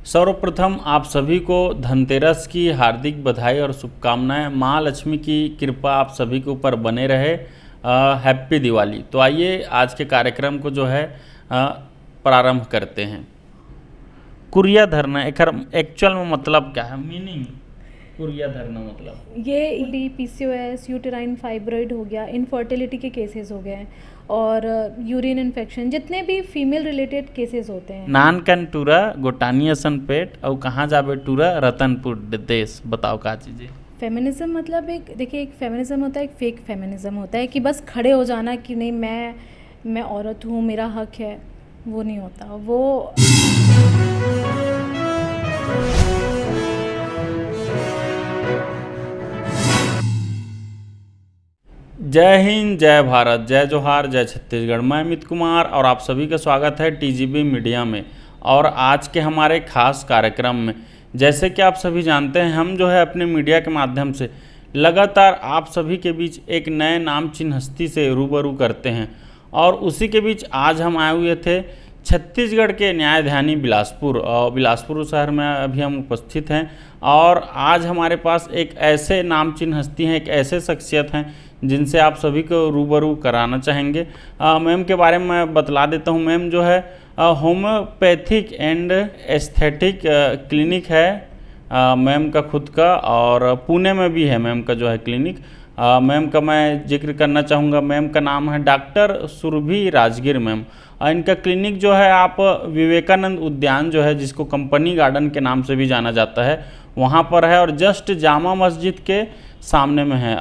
सर्वप्रथम आप सभी को धनतेरस की हार्दिक बधाई और शुभकामनाएं। माँ लक्ष्मी की कृपा आप सभी के ऊपर बने रहे। हैप्पी दिवाली। तो आइए आज के कार्यक्रम को जो है प्रारंभ करते हैं। कुरिया धरना एक्चुअल में मतलब क्या है, मीनिंग कुरिया धरना मतलब ये पीसीओएस, यूटेराइन फाइब्रॉइड हो गया, इनफर्टिलिटी के केसेस हो गए और यूरिन इन्फेक्शन, जितने भी फीमेल रिलेटेड केसेस होते हैं। नान कन टूरा गोटानिया सन पेट और कहाँ जाबे टूरा रतनपुर देश। बताओ क्या चीज़ें। फेमिनिज्म मतलब एक फेमिनिज्म होता है, एक फेक फेमिनिज्म होता है कि बस खड़े हो जाना कि नहीं मैं औरत हूँ, मेरा हक है। वो नहीं होता। वो जय हिंद, जय भारत, जय जोहार, जय छत्तीसगढ़। मैं अमित कुमार और आप सभी का स्वागत है टीजीबी मीडिया में। और आज के हमारे खास कार्यक्रम में, जैसे कि आप सभी जानते हैं, हम जो है अपने मीडिया के माध्यम से लगातार आप सभी के बीच एक नए नामचीन हस्ती से रूबरू करते हैं। और उसी के बीच आज हम आए हुए थे छत्तीसगढ़ के न्यायधानी बिलासपुर, और बिलासपुर शहर में अभी हम उपस्थित हैं। और आज हमारे पास एक ऐसे नामचीन हस्ती हैं, एक ऐसे शख्सियत हैं जिनसे आप सभी को रूबरू कराना चाहेंगे। मैम के बारे में मैं बतला देता हूँ। मैम जो है होम्योपैथिक एंड एस्थेटिक क्लिनिक है मैम का खुद का, और पुणे में भी है मैम का जो है क्लिनिक। मैम का मैं जिक्र करना चाहूँगा। मैम का नाम है डॉक्टर सुरभि राजगिर मैम। इनका क्लिनिक जो है आप विवेकानंद उद्यान जो है, जिसको कंपनी गार्डन के नाम से भी जाना जाता है, वहाँ पर है और जस्ट जामा मस्जिद के सामने में है।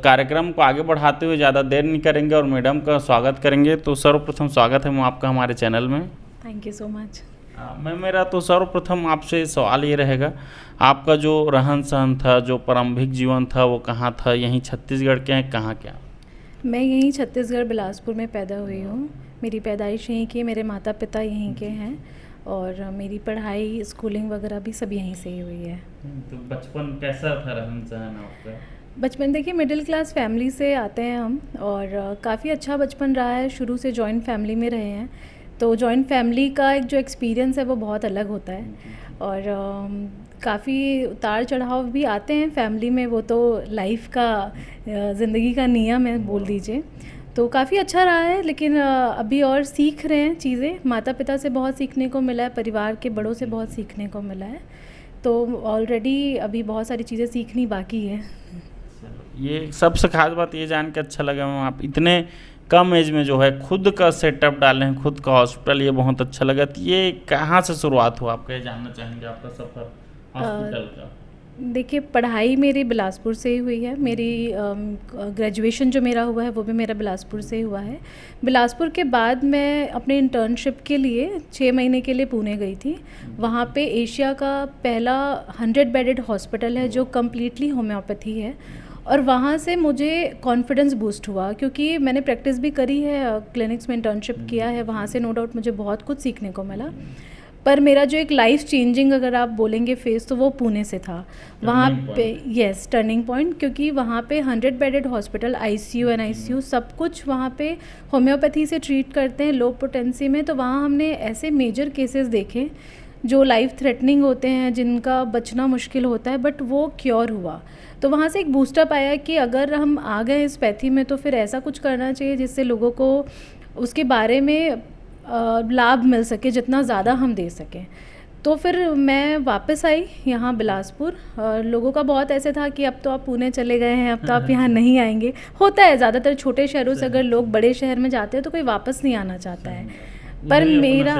कार्यक्रम को आगे बढ़ाते हुए ज़्यादा देर नहीं करेंगे और मैडम का स्वागत करेंगे। तो सर्वप्रथम स्वागत है मैम आपका हमारे चैनल में। Thank you so much. Ma'am मेरा तो सर्वप्रथम आपसे सवाल ये रहेगा, आपका जो रहन सहन था, जो प्रारंभिक जीवन था, वो कहाँ था? यहीं छत्तीसगढ़ के हैं, कहाँ क्या? मैं यहीं छत्तीसगढ़ बिलासपुर में पैदा हुई हूँ। मेरी पैदाइश यहीं की, मेरे माता पिता यहीं के हैं और मेरी पढ़ाई, स्कूलिंग वगैरह भी सब यहीं से ही हुई है। तो बचपन कैसा था रहन सहन आपका? बचपन देखिए, मिडिल क्लास फैमिली से आते हैं हम और काफ़ी अच्छा बचपन रहा है। शुरू से जॉइंट फैमिली में रहे हैं, तो जॉइंट फैमिली का एक जो एक्सपीरियंस है वो बहुत अलग होता है और काफ़ी उतार चढ़ाव भी आते हैं फैमिली में। वो तो लाइफ का, ज़िंदगी का नियम है बोल दीजिए। तो काफ़ी अच्छा रहा है, लेकिन अभी और सीख रहे हैं चीज़ें। माता पिता से बहुत सीखने को मिला है, परिवार के बड़ों से बहुत सीखने को मिला है। तो ऑलरेडी अभी बहुत सारी चीज़ें सीखनी बाकी है। ये सबसे खास बात ये जान के अच्छा लगा मैम, आप इतने कम एज में जो है खुद का सेटअप डाले हैं, खुद का हॉस्पिटल, ये बहुत अच्छा लगा। तो ये कहाँ से शुरुआत हुआ आपका, ये जानना चाहेंगे आपका सफ़र हॉस्पिटल का? देखिए, पढ़ाई मेरी बिलासपुर से ही हुई है। मेरी ग्रेजुएशन जो मेरा हुआ है वो भी मेरा बिलासपुर से ही हुआ है। बिलासपुर के बाद मैं अपने इंटर्नशिप के लिए 6 महीने के लिए पुणे गई थी। वहाँ पे एशिया का पहला 100 बेडेड हॉस्पिटल है जो कम्प्लीटली होम्योपैथी है। और वहाँ से मुझे कॉन्फिडेंस बूस्ट हुआ, क्योंकि मैंने प्रैक्टिस भी करी है, क्लिनिक्स में इंटर्नशिप किया है। वहाँ से नो डाउट मुझे बहुत कुछ सीखने को मिला। पर मेरा जो एक लाइफ चेंजिंग अगर आप बोलेंगे फेस, तो वो पुणे से था। वहाँ पे यस, टर्निंग पॉइंट, क्योंकि वहाँ पे 100 बेडेड हॉस्पिटल, आईसीयू, एनआईसीयू सब कुछ वहाँ पे होम्योपैथी से ट्रीट करते हैं, लो पोटेंसी में। तो वहाँ हमने ऐसे मेजर केसेस देखे जो लाइफ थ्रेटनिंग होते हैं, जिनका बचना मुश्किल होता है, बट वो क्योर हुआ। तो वहाँ से एक बूस्टअप आया कि अगर हम आ गए इस पैथी में तो फिर ऐसा कुछ करना चाहिए जिससे लोगों को उसके बारे में लाभ मिल सके, जितना ज़्यादा हम दे सकें। तो फिर मैं वापस आई यहाँ बिलासपुर। लोगों का बहुत ऐसे था कि अब तो आप पुणे चले गए हैं, अब तो आप यहाँ नहीं आएंगे। होता है, ज़्यादातर छोटे शहरों से अगर लोग बड़े शहर में जाते हैं तो कोई वापस नहीं आना चाहता है। पर मेरा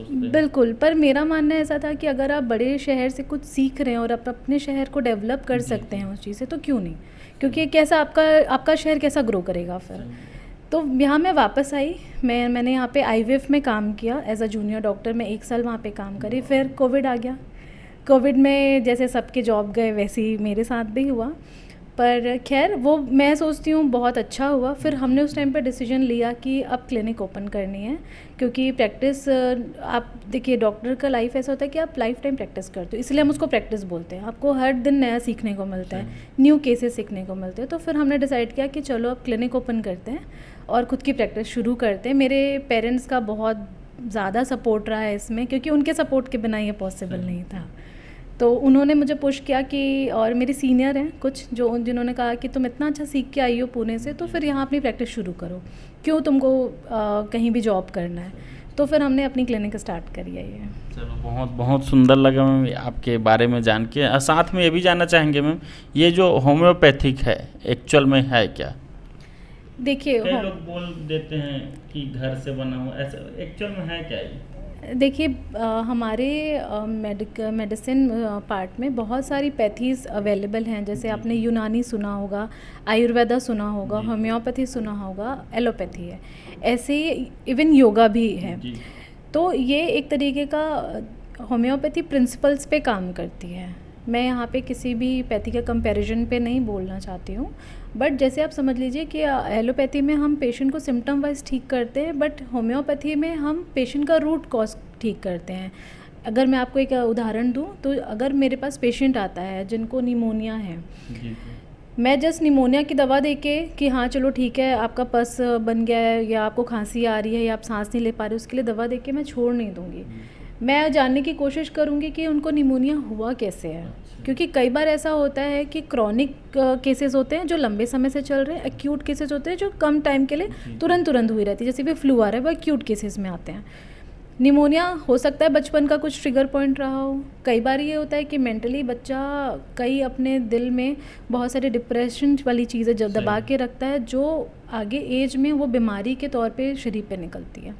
बिल्कुल, पर मेरा मानना ऐसा था कि अगर आप बड़े शहर से कुछ सीख रहे हैं और आप अपने शहर को डेवलप कर सकते हैं उस चीज़ से, तो क्यों नहीं? क्योंकि कैसा आपका शहर कैसा ग्रो करेगा फिर। तो यहाँ मैं वापस आई। मैंने यहाँ पे आईवीएफ में काम किया एज अ जूनियर डॉक्टर। मैं 1 साल वहाँ पे काम करी। फिर कोविड आ गया। कोविड में जैसे सबके जॉब गए वैसे ही मेरे साथ भी हुआ। पर खैर, वो मैं सोचती हूँ बहुत अच्छा हुआ। फिर हमने उस टाइम पे डिसीजन लिया कि अब क्लिनिक ओपन करनी है, क्योंकि प्रैक्टिस, आप देखिए डॉक्टर का लाइफ ऐसा होता है कि आप लाइफ टाइम प्रैक्टिस करते हो, इसलिए हम उसको प्रैक्टिस बोलते हैं। आपको हर दिन नया सीखने को मिलता है, न्यू केसेस सीखने को मिलते हैं। तो फिर हमने डिसाइड किया कि चलो अब क्लिनिक ओपन करते हैं और ख़ुद की प्रैक्टिस शुरू करते हैं। मेरे पेरेंट्स का बहुत ज़्यादा सपोर्ट रहा है इसमें, क्योंकि उनके सपोर्ट के बिना ये पॉसिबल नहीं था। तो उन्होंने मुझे पुश किया कि, और मेरे सीनियर हैं कुछ जो जिन्होंने कहा कि तुम इतना अच्छा सीख के आई हो पुणे से, तो फिर यहाँ अपनी प्रैक्टिस शुरू करो, क्यों तुमको कहीं भी जॉब करना है। तो फिर हमने अपनी क्लिनिक स्टार्ट करी है ये। चलो, बहुत बहुत सुंदर लगा मैम आपके बारे में जान के। साथ में ये भी जानना चाहेंगे मैम, ये जो होम्योपैथिक है एक्चुअल में है क्या? देखिए, कई लोग बोल देते हैं कि घर से बना हुआ, ऐसा एक्चुअल में है क्या ये? देखिए, हमारे मेडिसिन पार्ट में बहुत सारी पैथीज़ अवेलेबल हैं। जैसे आपने यूनानी सुना होगा, आयुर्वेदा सुना होगा, होम्योपैथी सुना होगा, एलोपैथी है, ऐसे इवन योगा भी है। तो ये एक तरीके का होम्योपैथी प्रिंसिपल्स पे काम करती है। मैं यहाँ पे किसी भी पैथी का कंपैरिजन पे नहीं बोलना चाहती हूँ, बट जैसे आप समझ लीजिए कि एलोपैथी में हम पेशेंट को सिम्टम वाइज ठीक करते हैं, बट होम्योपैथी में हम पेशेंट का रूट कॉज ठीक करते हैं। अगर मैं आपको एक उदाहरण दूँ, तो अगर मेरे पास पेशेंट आता है जिनको निमोनिया है, मैं जस्ट निमोनिया की दवा देके कि हाँ चलो ठीक है आपका पस बन गया है, या आपको खांसी आ रही है, या आप सांस नहीं ले पा रहे, उसके लिए दवा देके मैं छोड़ नहीं दूँगी। मैं जानने की कोशिश करूँगी कि उनको निमोनिया हुआ कैसे है, क्योंकि कई बार ऐसा होता है कि क्रॉनिक केसेस होते हैं जो लंबे समय से चल रहे हैं, एक्यूट केसेस होते हैं जो कम टाइम के लिए तुरंत हुई रहती है, जैसे भी फ्लू आ रहा है वो एक्यूट केसेस में आते हैं। निमोनिया हो सकता है बचपन का कुछ ट्रिगर पॉइंट रहा हो। कई बार ये होता है कि मेंटली बच्चा कई अपने दिल में बहुत सारे डिप्रेशन वाली चीज़ें जब दबा के रखता है, जो आगे एज में वो बीमारी के तौर पे शरीर पे निकलती है।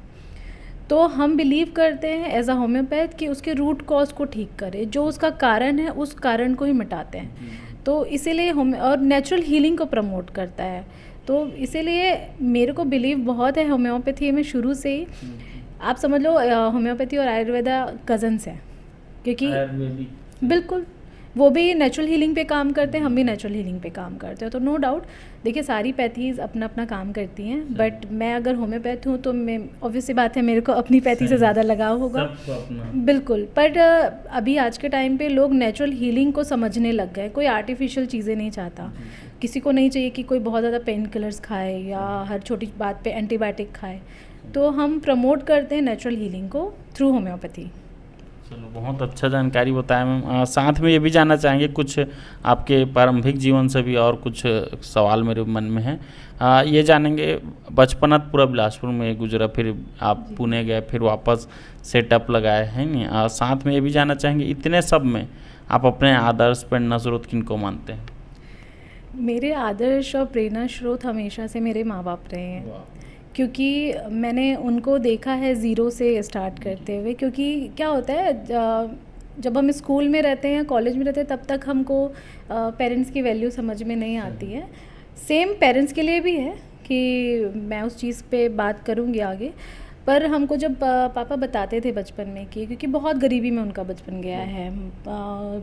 तो हम बिलीव करते हैं एज अ होम्योपैथ कि उसके रूट कॉज को ठीक करें, जो उसका कारण है उस कारण को ही मिटाते हैं। तो इसीलिए और नेचुरल हीलिंग को प्रमोट करता है। तो इसीलिए मेरे को बिलीव बहुत है होम्योपैथी में शुरू से ही। आप समझ लो होम्योपैथी और आयुर्वेदा कज़न्स हैं, क्योंकि बिल्कुल वो भी नेचुरल हीलिंग पे काम करते हैं, हम भी नेचुरल हीलिंग पे काम करते हैं। तो नो डाउट, देखिए सारी पैथीज़ अपना अपना काम करती हैं, बट मैं अगर होम्योपैथ हूँ तो मैं ऑब्वियस सी बात है मेरे को अपनी पैथी से ज़्यादा लगाव होगा, बिल्कुल। पर अभी आज के टाइम पे लोग नेचुरल हीलिंग को समझने लग गए, कोई आर्टिफिशियल चीज़ें नहीं चाहता। किसी को नहीं चाहिए कि कोई बहुत ज़्यादा पेन किलर्स खाए या हर छोटी बात पे एंटीबायोटिक खाए। तो हम प्रमोट करते हैं नेचुरल हीलिंग को थ्रू होम्योपैथी। चलो, बहुत अच्छा जानकारी बताया मैम। साथ में ये भी जानना चाहेंगे कुछ आपके प्रारंभिक जीवन से भी और कुछ सवाल मेरे मन में है। ये जानेंगे, बचपना पूरा बिलासपुर में गुजरा, फिर आप पुणे गए, फिर वापस सेटअप लगाए हैं नहीं। साथ में ये भी जानना चाहेंगे, इतने सब में आप अपने आदर्श प्रेरणा स्रोत किन को मानते हैं? मेरे आदर्श और प्रेरणा स्रोत हमेशा से मेरे माँ बाप रहे हैं, क्योंकि मैंने उनको देखा है ज़ीरो से स्टार्ट करते हुए। क्योंकि क्या होता है, जब हम स्कूल में रहते हैं, कॉलेज में रहते हैं, तब तक हमको पेरेंट्स की वैल्यू समझ में नहीं आती है। सेम पेरेंट्स के लिए भी है कि मैं उस चीज़ पे बात करूँगी आगे। पर हमको जब पापा बताते थे बचपन में कि, क्योंकि बहुत गरीबी में उनका बचपन गया है,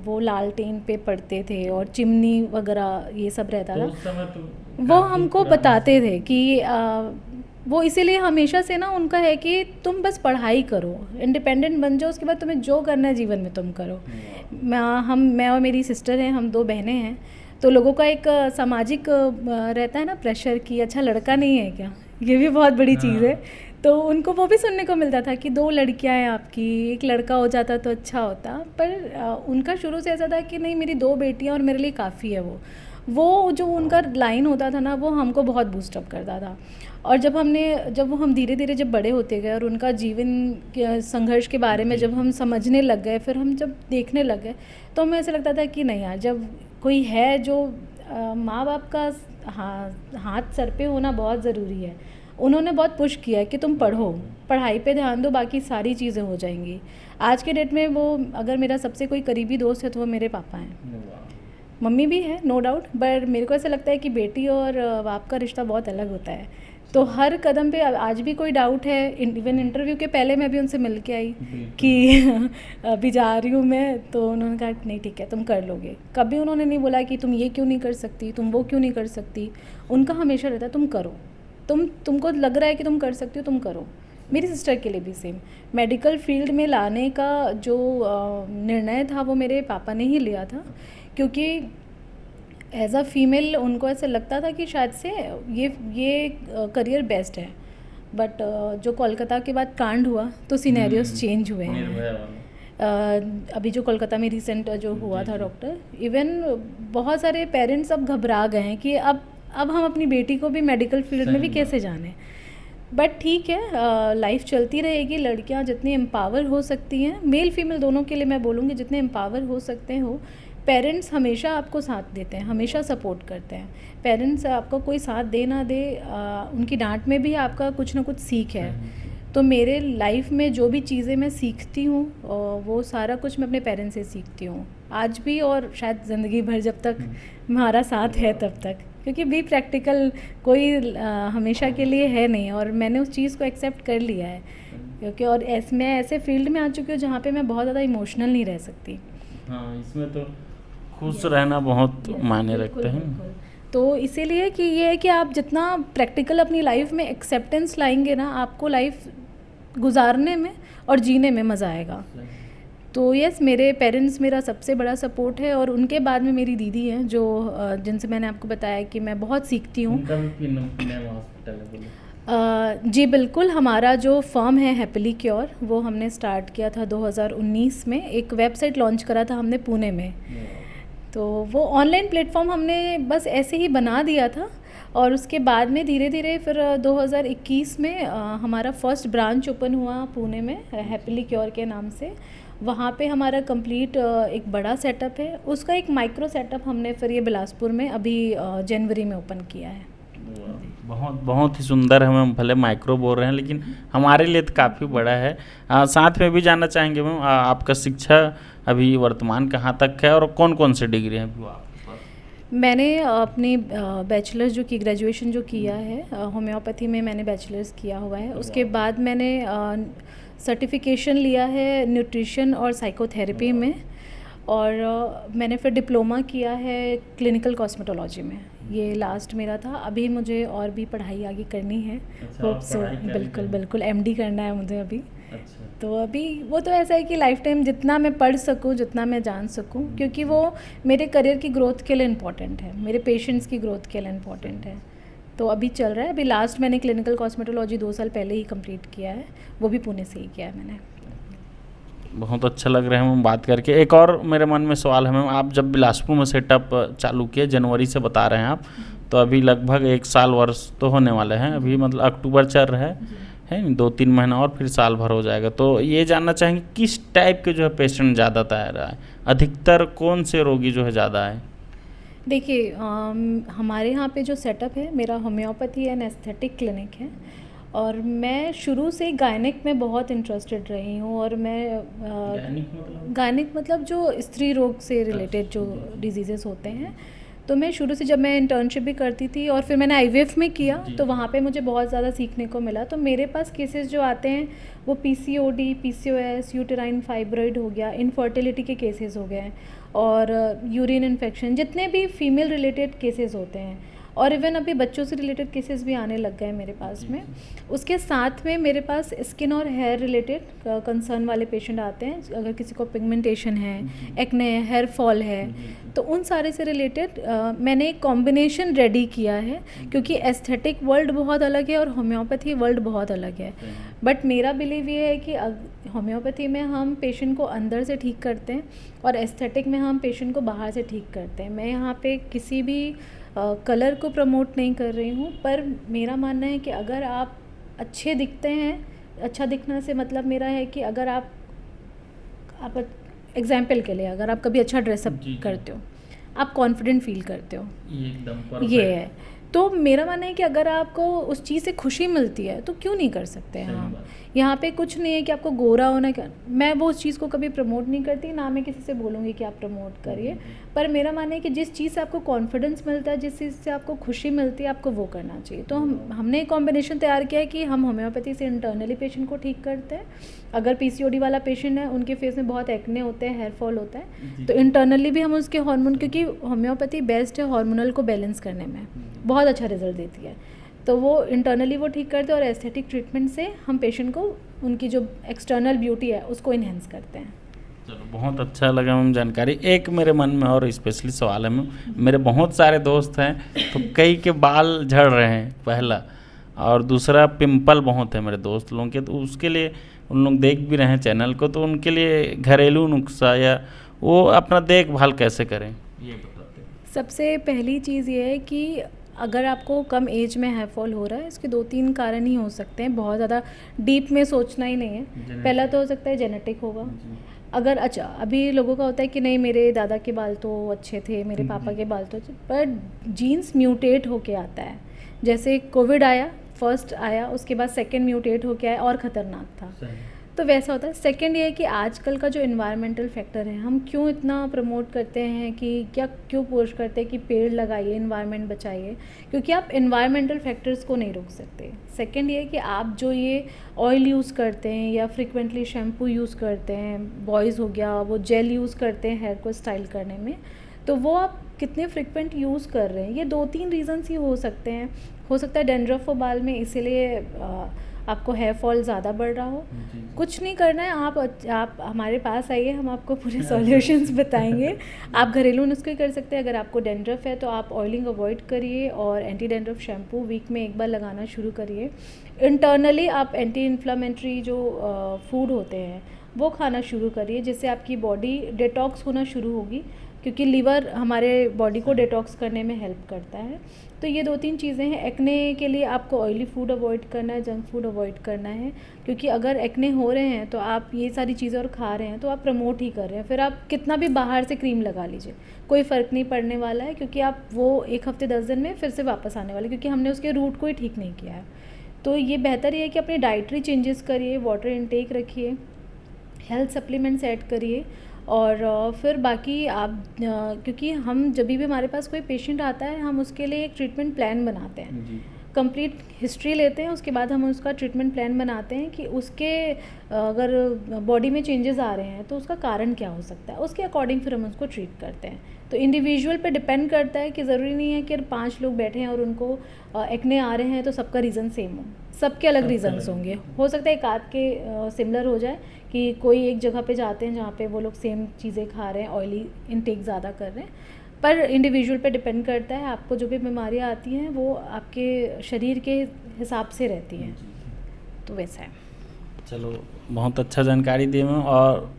वो लालटेन पे पढ़ते थे और चिमनी वगैरह ये सब रहता था, वो हमको बताते थे कि वो इसीलिए हमेशा से ना उनका है कि तुम बस पढ़ाई करो, इंडिपेंडेंट बन जाओ, उसके बाद तुम्हें जो करना है जीवन में तुम करो। मैं और मेरी सिस्टर हैं, हम 2 बहनें हैं। तो लोगों का एक सामाजिक रहता है ना प्रेशर कि अच्छा लड़का नहीं है क्या, ये भी बहुत बड़ी चीज़ है। तो उनको वो भी सुनने को मिलता था कि 2 लड़कियां हैं आपकी, एक लड़का हो जाता तो अच्छा होता। पर उनका शुरू से ऐसा था कि नहीं, मेरी 2 बेटियां और मेरे लिए काफ़ी है। वो जो उनका लाइन होता था ना, वो हमको बहुत बूस्टअप करता था। और जब हम धीरे धीरे जब बड़े होते गए और उनका जीवन के संघर्ष के बारे में जब हम समझने लग गए, फिर हम जब देखने लग गए, तो हमें ऐसा लगता था कि नहीं यार, जब कोई है जो माँ बाप का हाथ सर पे होना बहुत ज़रूरी है। उन्होंने बहुत पुश किया है कि तुम पढ़ो, पढ़ाई पे ध्यान दो, बाकी सारी चीज़ें हो जाएंगी। आज के डेट में वो अगर मेरा सबसे कोई करीबी दोस्त है तो वो मेरे पापा हैं। मम्मी भी है नो डाउट, बट मेरे को ऐसा लगता है कि बेटी और बाप का रिश्ता बहुत अलग होता है। तो हर कदम पे आज भी कोई डाउट है, इवन इंटरव्यू के पहले मैं भी उनसे मिल के आई कि अभी जा रही हूँ मैं, तो उन्होंने कहा नहीं ठीक है तुम कर लोगे। कभी उन्होंने नहीं बोला कि तुम ये क्यों नहीं कर सकती, तुम वो क्यों नहीं कर सकती। उनका हमेशा रहता है तुम करो, तुमको लग रहा है कि तुम कर सकती हो तुम करो। मेरी सिस्टर के लिए भी सेम, मेडिकल फील्ड में लाने का जो निर्णय था वो मेरे पापा ने ही लिया था, क्योंकि एज अ फीमेल उनको ऐसा लगता था कि शायद से ये करियर बेस्ट है। बट जो कोलकाता के बाद कांड हुआ तो सिनेरियोस चेंज हुए हैं। निर्भया वाला। अभी जो कोलकाता में रिसेंट जो हुआ था डॉक्टर, इवन बहुत सारे पेरेंट्स अब घबरा गए हैं कि अब हम अपनी बेटी को भी मेडिकल फील्ड में भी कैसे जाने। बट ठीक है, लाइफ चलती रहेगी। लड़कियां जितनी एम्पावर हो सकती हैं, मेल फीमेल दोनों के लिए मैं बोलूँगी, जितने एम्पावर हो सकते हो, पेरेंट्स हमेशा आपको साथ देते हैं, हमेशा सपोर्ट करते हैं। पेरेंट्स आपको कोई साथ दे ना दे, उनकी डांट में भी आपका कुछ ना कुछ सीख है। तो मेरे लाइफ में जो भी चीज़ें मैं सीखती हूँ वो सारा कुछ मैं अपने पेरेंट्स से सीखती हूँ आज भी, और शायद ज़िंदगी भर जब तक हमारा साथ है तब तक, क्योंकि बी प्रैक्टिकल कोई हमेशा के लिए है नहीं, और मैंने उस चीज़ को एक्सेप्ट कर लिया है। क्योंकि और मैं ऐसे फील्ड में आ चुकी हूँ जहाँ पे मैं बहुत ज़्यादा इमोशनल नहीं रह सकती। हाँ, इसमें तो खुश रहना बहुत मायने रखते हैं। तो इसीलिए कि ये है कि आप जितना प्रैक्टिकल अपनी लाइफ में एक्सेप्टेंस लाएंगे ना, आपको लाइफ गुजारने में और जीने में मज़ा आएगा। तो यस, मेरे पेरेंट्स मेरा सबसे बड़ा सपोर्ट है, और उनके बाद में मेरी दीदी हैं जो जिनसे मैंने आपको बताया कि मैं बहुत सीखती हूँ। जी बिल्कुल, हमारा जो फर्म है हैप्पीली क्योर, वो हमने स्टार्ट किया था 2019 में। एक वेबसाइट लॉन्च करा था हमने पुणे में। तो वो ऑनलाइन प्लेटफॉर्म हमने बस ऐसे ही बना दिया था, और उसके बाद में धीरे धीरे फिर 2021 में हमारा फर्स्ट ब्रांच ओपन हुआ पुणे में हैप्पीली क्योर के नाम से। वहाँ पे हमारा कंप्लीट एक बड़ा सेटअप है, उसका एक माइक्रो सेटअप हमने फिर ये बिलासपुर में अभी जनवरी में ओपन किया है। बहुत ही सुंदर है। मैम भले माइक्रो बोल रहे हैं लेकिन हमारे लिए तो काफ़ी बड़ा है। साथ में भी जानना चाहेंगे मैम, आपका शिक्षा अभी वर्तमान कहाँ तक है और कौन कौन से डिग्री हैं अभी आपके पास? मैंने अपनी बैचलर्स जो की ग्रेजुएशन जो किया है होम्योपैथी में, मैंने बैचलर्स किया हुआ है। उसके बाद मैंने सर्टिफिकेशन लिया है न्यूट्रिशन और साइकोथेरेपी में, और मैंने फिर डिप्लोमा किया है क्लिनिकल कॉस्मेटोलॉजी में। ये लास्ट मेरा था। अभी मुझे और भी पढ़ाई आगे करनी है। होप सो, बिल्कुल एमडी करना है मुझे अभी। अच्छा। तो अभी वो तो ऐसा है कि लाइफ टाइम जितना मैं पढ़ सकूं, जितना मैं जान सकूं, क्योंकि वो मेरे करियर की ग्रोथ के लिए इम्पॉर्टेंट है, मेरे पेशेंट्स की ग्रोथ के लिए इम्पॉर्टेंट है। तो अभी चल रहा है। अभी लास्ट मैंने क्लिनिकल कॉस्मेटोलॉजी 2 साल पहले ही कंप्लीट किया है, वो भी पुणे से ही किया है मैंने। बहुत अच्छा लग रहा है मैम बात करके। एक और मेरे मन में सवाल है मैम, आप जब बिलासपुर में सेटअप चालू किए जनवरी से बता रहे हैं आप, तो अभी लगभग 1 साल वर्ष तो होने वाले हैं। अभी मतलब अक्टूबर चल रहा है 2-3 महीना और फिर साल भर हो जाएगा। तो ये जानना चाहेंगे किस टाइप के जो है पेशेंट ज़्यादातर आ रहा है, अधिकतर कौन से रोगी जो है ज़्यादा है? देखिए, हमारे यहाँ पे जो सेटअप है मेरा होम्योपैथी एंड एस्थेटिक क्लिनिक है, और मैं शुरू से गायनिक में बहुत इंटरेस्टेड रही हूँ। और मैं गायनिक मतलब जो स्त्री रोग से रिलेटेड जो डिजीज़ेस होते हैं, तो मैं शुरू से, जब मैं इंटर्नशिप भी करती थी और फिर मैंने आईवीएफ में किया, तो वहाँ पे मुझे बहुत ज़्यादा सीखने को मिला। तो मेरे पास केसेस जो आते हैं वो पीसीओडी, पीसीओएस, यूटेराइन फाइब्रॉइड हो गया, इनफर्टिलिटी के केसेस हो गए, और यूरिन इन्फेक्शन, जितने भी फीमेल रिलेटेड केसेस होते हैं, और इवन अभी बच्चों से रिलेटेड केसेस भी आने लग गए मेरे पास में। उसके साथ में मेरे पास स्किन और हेयर रिलेटेड कंसर्न वाले पेशेंट आते हैं। अगर किसी को पिगमेंटेशन है, एक्ने है, हेयर फॉल है, तो उन सारे से रिलेटेड मैंने एक कॉम्बिनेशन रेडी किया है, क्योंकि एस्थेटिक वर्ल्ड बहुत अलग है और होम्योपैथी वर्ल्ड बहुत अलग है। बट मेरा बिलीव ये है कि होम्योपैथी में हम पेशेंट को अंदर से ठीक करते हैं, और एस्थेटिक में हम पेशेंट को बाहर से ठीक करते हैं। मैं यहाँ पे किसी भी कलर को प्रमोट नहीं कर रही हूँ, पर मेरा मानना है कि अगर आप अच्छे दिखते हैं, अच्छा दिखने से मतलब मेरा है कि अगर आप एग्जाम्पल के लिए, अगर आप कभी अच्छा ड्रेसअप करते हो, आप कॉन्फिडेंट फील करते हो, ये है। तो मेरा मानना है कि अगर आपको उस चीज़ से खुशी मिलती है तो क्यों नहीं कर सकते हैं हम। यहाँ पे कुछ नहीं है कि आपको गोरा होना, मैं वो उस चीज़ को कभी प्रमोट नहीं करती, ना मैं किसी से बोलूँगी कि आप प्रमोट करिए। पर मेरा मानना है कि जिस चीज़ से आपको कॉन्फिडेंस मिलता है, जिस चीज़ से आपको खुशी मिलती है, आपको वो करना चाहिए। तो हमने एक कॉम्बिनेशन तैयार किया है कि हम होम्योपैथी से इंटरनली पेशेंट को ठीक करते हैं। अगर पीसीओडी वाला पेशेंट है, उनके फेस में बहुत एक्ने होते हैं, हेयर फॉल होता है, तो इंटरनली भी हम उसके हार्मोन, क्योंकि होम्योपैथी बेस्ट है हार्मोनल को बैलेंस करने में, बहुत अच्छा रिजल्ट देती है, तो वो इंटरनली वो ठीक करते हैं। और एस्थेटिक ट्रीटमेंट से हम पेशेंट को उनकी जो एक्सटर्नल ब्यूटी है उसको इन्हेंस करते हैं। चलो, बहुत अच्छा लगा मैम जानकारी। एक मेरे मन में और स्पेशली सवाल है मैम, मेरे बहुत सारे दोस्त हैं तो कई के बाल झड़ रहे हैं, पहला, और दूसरा पिंपल बहुत है मेरे दोस्त लोगों के, तो उसके लिए उन लोग देख भी रहे हैं चैनल को, तो उनके लिए घरेलू नुस्खा या वो अपना देखभाल कैसे करें ये बताते हैं। सबसे पहली चीज़ ये है कि अगर आपको कम एज में हेयर फॉल हो रहा है, इसके 2-3 कारण ही हो सकते हैं, बहुत ज़्यादा डीप में सोचना ही नहीं है। पहला तो हो सकता है जेनेटिक होगा। अगर अच्छा अभी लोगों का होता है कि नहीं मेरे दादा के बाल तो अच्छे थे, मेरे पापा के बाल तो अच्छे, पर जीन्स म्यूटेट होके आता है। जैसे कोविड आया, फर्स्ट आया, उसके बाद सेकंड म्यूटेट होके आया और ख़तरनाक था, तो वैसा होता है। सेकंड ये है कि आजकल का जो इन्वायरमेंटल फैक्टर है, हम क्यों इतना प्रमोट करते हैं कि क्यों पुश करते हैं कि पेड़ लगाइए, इन्वायरमेंट बचाइए, क्योंकि आप इन्वायरमेंटल फैक्टर्स को नहीं रोक सकते। सेकंड ये है कि आप जो ये ऑयल यूज़ करते हैं या फ्रिक्वेंटली शैम्पू यूज़ करते हैं, बॉयज़ हो गया वो जेल यूज़ करते हैं हेयर को स्टाइल करने में, तो वो आप कितने फ्रिक्वेंट यूज़ कर रहे हैं, ये 2-3 रीज़न्स ही हो सकते हैं। हो सकता है डैंड्रफ हो बाल में, इसीलिए आपको हेयर फॉल ज़्यादा बढ़ रहा हो। कुछ नहीं करना है, आप हमारे पास आइए, हम आपको पूरे सॉल्यूशंस बताएंगे। आप घरेलू नुस्खे कर सकते हैं। अगर आपको डैंड्रफ है तो आप ऑयलिंग अवॉइड करिए और एंटी डैंड्रफ शैम्पू वीक में एक बार लगाना शुरू करिए। इंटरनली आप एंटी इन्फ्लामेटरी जो फूड होते हैं वो खाना शुरू करिए, जिससे आपकी बॉडी डिटॉक्स होना शुरू होगी, क्योंकि लीवर हमारे बॉडी को डिटॉक्स करने में हेल्प करता है। तो ये 2-3 चीज़ें हैं। एक्ने के लिए आपको ऑयली फूड अवॉइड करना है, जंक फूड अवॉइड करना है, क्योंकि अगर एक्ने हो रहे हैं तो आप ये सारी चीज़ें और खा रहे हैं तो आप प्रमोट ही कर रहे हैं। फिर आप कितना भी बाहर से क्रीम लगा लीजिए, कोई फ़र्क नहीं पड़ने वाला है, क्योंकि आप वो 1 हफ्ते 10 दिन में फिर से वापस आने वाले, क्योंकि हमने उसके रूट को ही ठीक नहीं किया है। तो ये बेहतर ये है कि अपनी डाइटरी चेंजेस करिए, वाटर इनटेक रखिए, हेल्थ सप्लीमेंट्स ऐड करिए, और फिर बाकी आप क्योंकि हम जब भी हमारे पास कोई पेशेंट आता है, हम उसके लिए एक ट्रीटमेंट प्लान बनाते हैं, कंप्लीट हिस्ट्री लेते हैं, उसके बाद हम उसका ट्रीटमेंट प्लान बनाते हैं कि उसके अगर बॉडी में चेंजेस आ रहे हैं तो उसका कारण क्या हो सकता है, उसके अकॉर्डिंग फिर हम उसको ट्रीट करते हैं। तो इंडिविजुअल पे डिपेंड करता है कि ज़रूरी नहीं है कि 5 लोग बैठे हैं और उनको एक्ने आ रहे हैं तो सबका रीज़न सेम हो, सबके अलग रीज़न्स होंगे। हो सकता है एक आध के सिमिलर हो जाए कि कोई एक जगह पे जाते हैं जहाँ पे वो लोग सेम चीज़ें खा रहे हैं, ऑयली इनटेक ज़्यादा कर रहे हैं, पर इंडिविजुअल पे डिपेंड करता है। आपको जो भी बीमारियाँ आती हैं वो आपके शरीर के हिसाब से रहती हैं, तो वैसा है। चलो बहुत अच्छा जानकारी दी मैम। और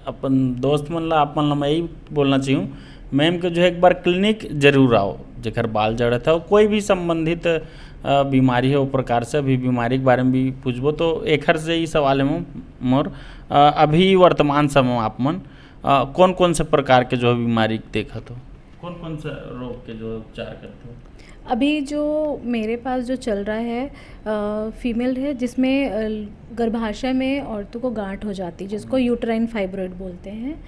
अपन दोस्त मन ला आप मन ला मैं यही बोलना चाहिए मैम के जो है एक बार क्लिनिक जरूर आओ, जेकर बाल जड़त है, कोई भी संबंधित बीमारी है वो प्रकार से, अभी बीमारी के बारे में भी पूछबो तो एक से ही सवाल है मोर अभी वर्तमान समय में आप मन कौन कौन से प्रकार के जो बीमारी देखा तो कौन कौन से रोग के जो उपचार करते हो? अभी जो मेरे पास जो चल रहा है फीमेल है, जिसमें गर्भाशय में औरतों को गांठ हो जाती है, जिसको यूट्राइन फाइब्रॉइड बोलते हैं।